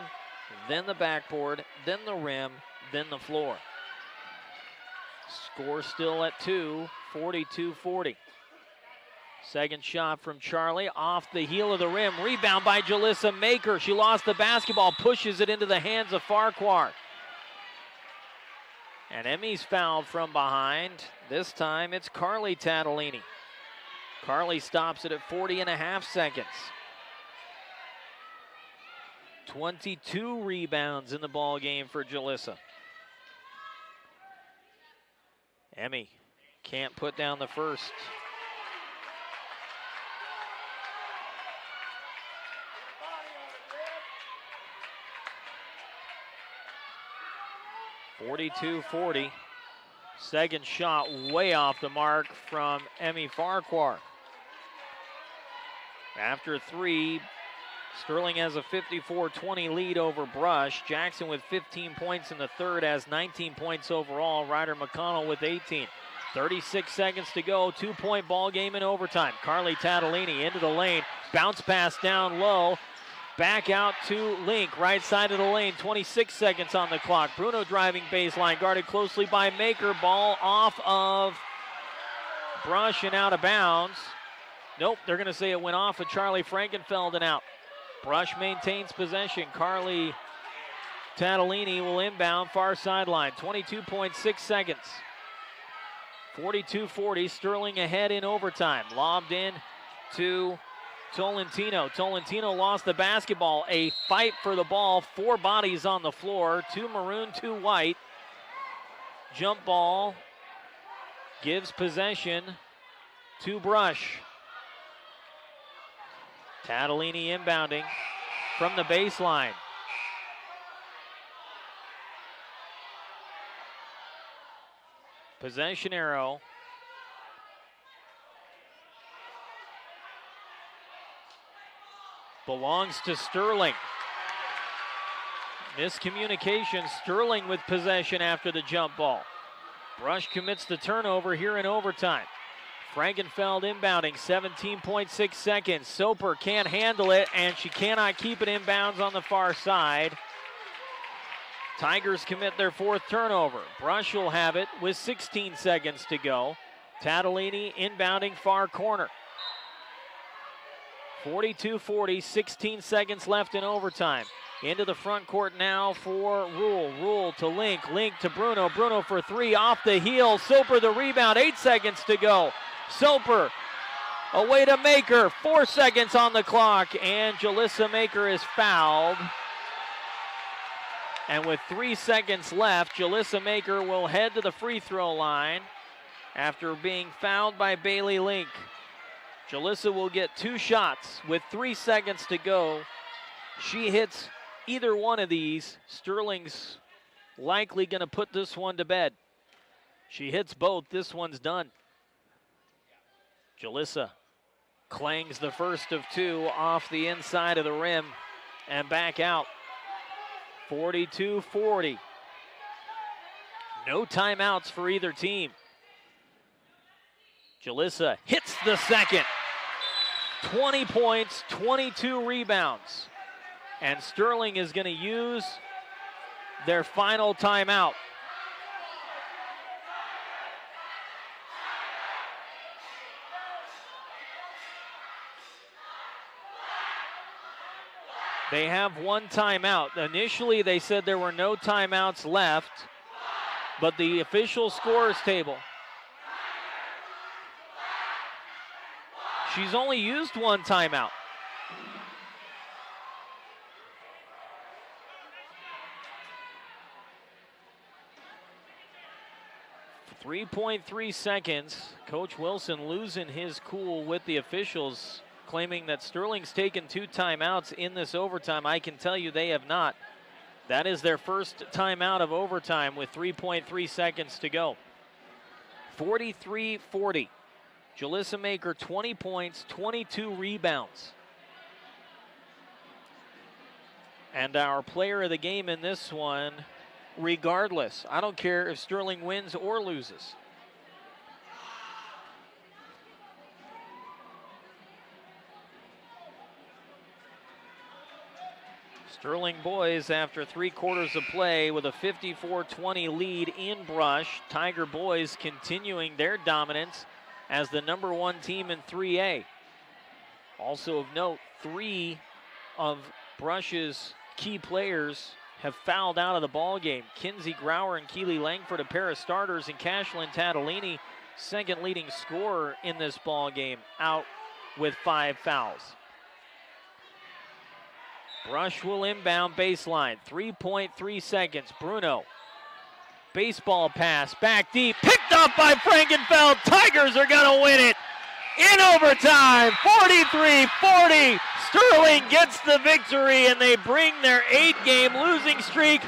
then the backboard, then the rim, then the floor. Score still at 2, 42-40. Second shot from Charlie, off the heel of the rim. Rebound by Jalissa Maker. She lost the basketball, pushes it into the hands of Farquhar. And Emmy's fouled from behind. This time it's Carly Tatalini. Carly stops it at 40.5 seconds. 22 rebounds in the ball game for Jalissa. Emmy can't put down the first. (42-40). Second shot way off the mark from Emmy Farquhar. After 3, Sterling has a 54-20 lead over Brush. Jackson with 15 points in the third has 19 points overall. Ryder McConnell with 18. 36 seconds to go. 2-point ball game in overtime. Carly Tatalini into the lane. Bounce pass down low. Back out to Link, right side of the lane. 26 seconds on the clock. Bruno driving baseline, guarded closely by Maker. Ball off of Brush and out of bounds. Nope, they're going to say it went off of Charlie Frankenfeld and out. Brush maintains possession. Carly Tatalini will inbound far sideline. 22.6 seconds. 42-40. Sterling ahead in overtime. Lobbed in to Tolentino. Tolentino lost the basketball. A fight for the ball. 4 bodies on the floor. 2 maroon, 2 white. Jump ball gives possession to Brush. Tatalini inbounding from the baseline. Possession arrow. Belongs to Sterling. Miscommunication. Sterling with possession after the jump ball. Brush commits the turnover here in overtime. Frankenfeld inbounding, 17.6 seconds. Soper can't handle it, and she cannot keep it inbounds on the far side. Tigers commit their 4th turnover. Brush will have it with 16 seconds to go. Tatalini inbounding far corner. 42-40, 16 seconds left in overtime. Into the front court now for Rule. Rule to Link. Link to Bruno. Bruno for three off the heel. Soper the rebound. 8 seconds to go. Soper away to Maker. 4 seconds on the clock. And Jalissa Maker is fouled. And with 3 seconds left, Jalissa Maker will head to the free throw line after being fouled by Bailey Link. Jalissa will get 2 shots with 3 seconds to go. She hits either one of these. Sterling's likely going to put this one to bed. She hits both. This one's done. Jalissa clangs the first of 2 off the inside of the rim and back out. 42-40. No timeouts for either team. Jalissa hits the second. 20 points, 22 rebounds. And Sterling is going to use their final timeout. They have 1 timeout. Initially, they said there were no timeouts left, but the official scores table, she's only used 1 timeout. .3 seconds. Coach Wilson losing his cool with the officials, claiming that Sterling's taken 2 timeouts in this overtime. I can tell you they have not. That is their first timeout of overtime with 3.3 seconds to go. 43-40. Jalissa Maker, 20 points, 22 rebounds. And our player of the game in this one, regardless, I don't care if Sterling wins or loses. Sterling boys, after 3 quarters of play with a 54-20 lead in Brush. Tiger boys continuing their dominance as the #1 team in 3A. Also of note, 3 of Brush's key players have fouled out of the ball game. Kinsey Grauer and Keely Langford, a pair of starters, and Cashlyn Tatalini, second leading scorer in this ball game, out with 5 fouls. Brush will inbound baseline. 3.3 seconds. Bruno. Baseball pass back deep. Picked up by Frankenfeld. Tigers are going to win it in overtime. 43-40. Sterling gets the victory, and they bring their 8-game losing streak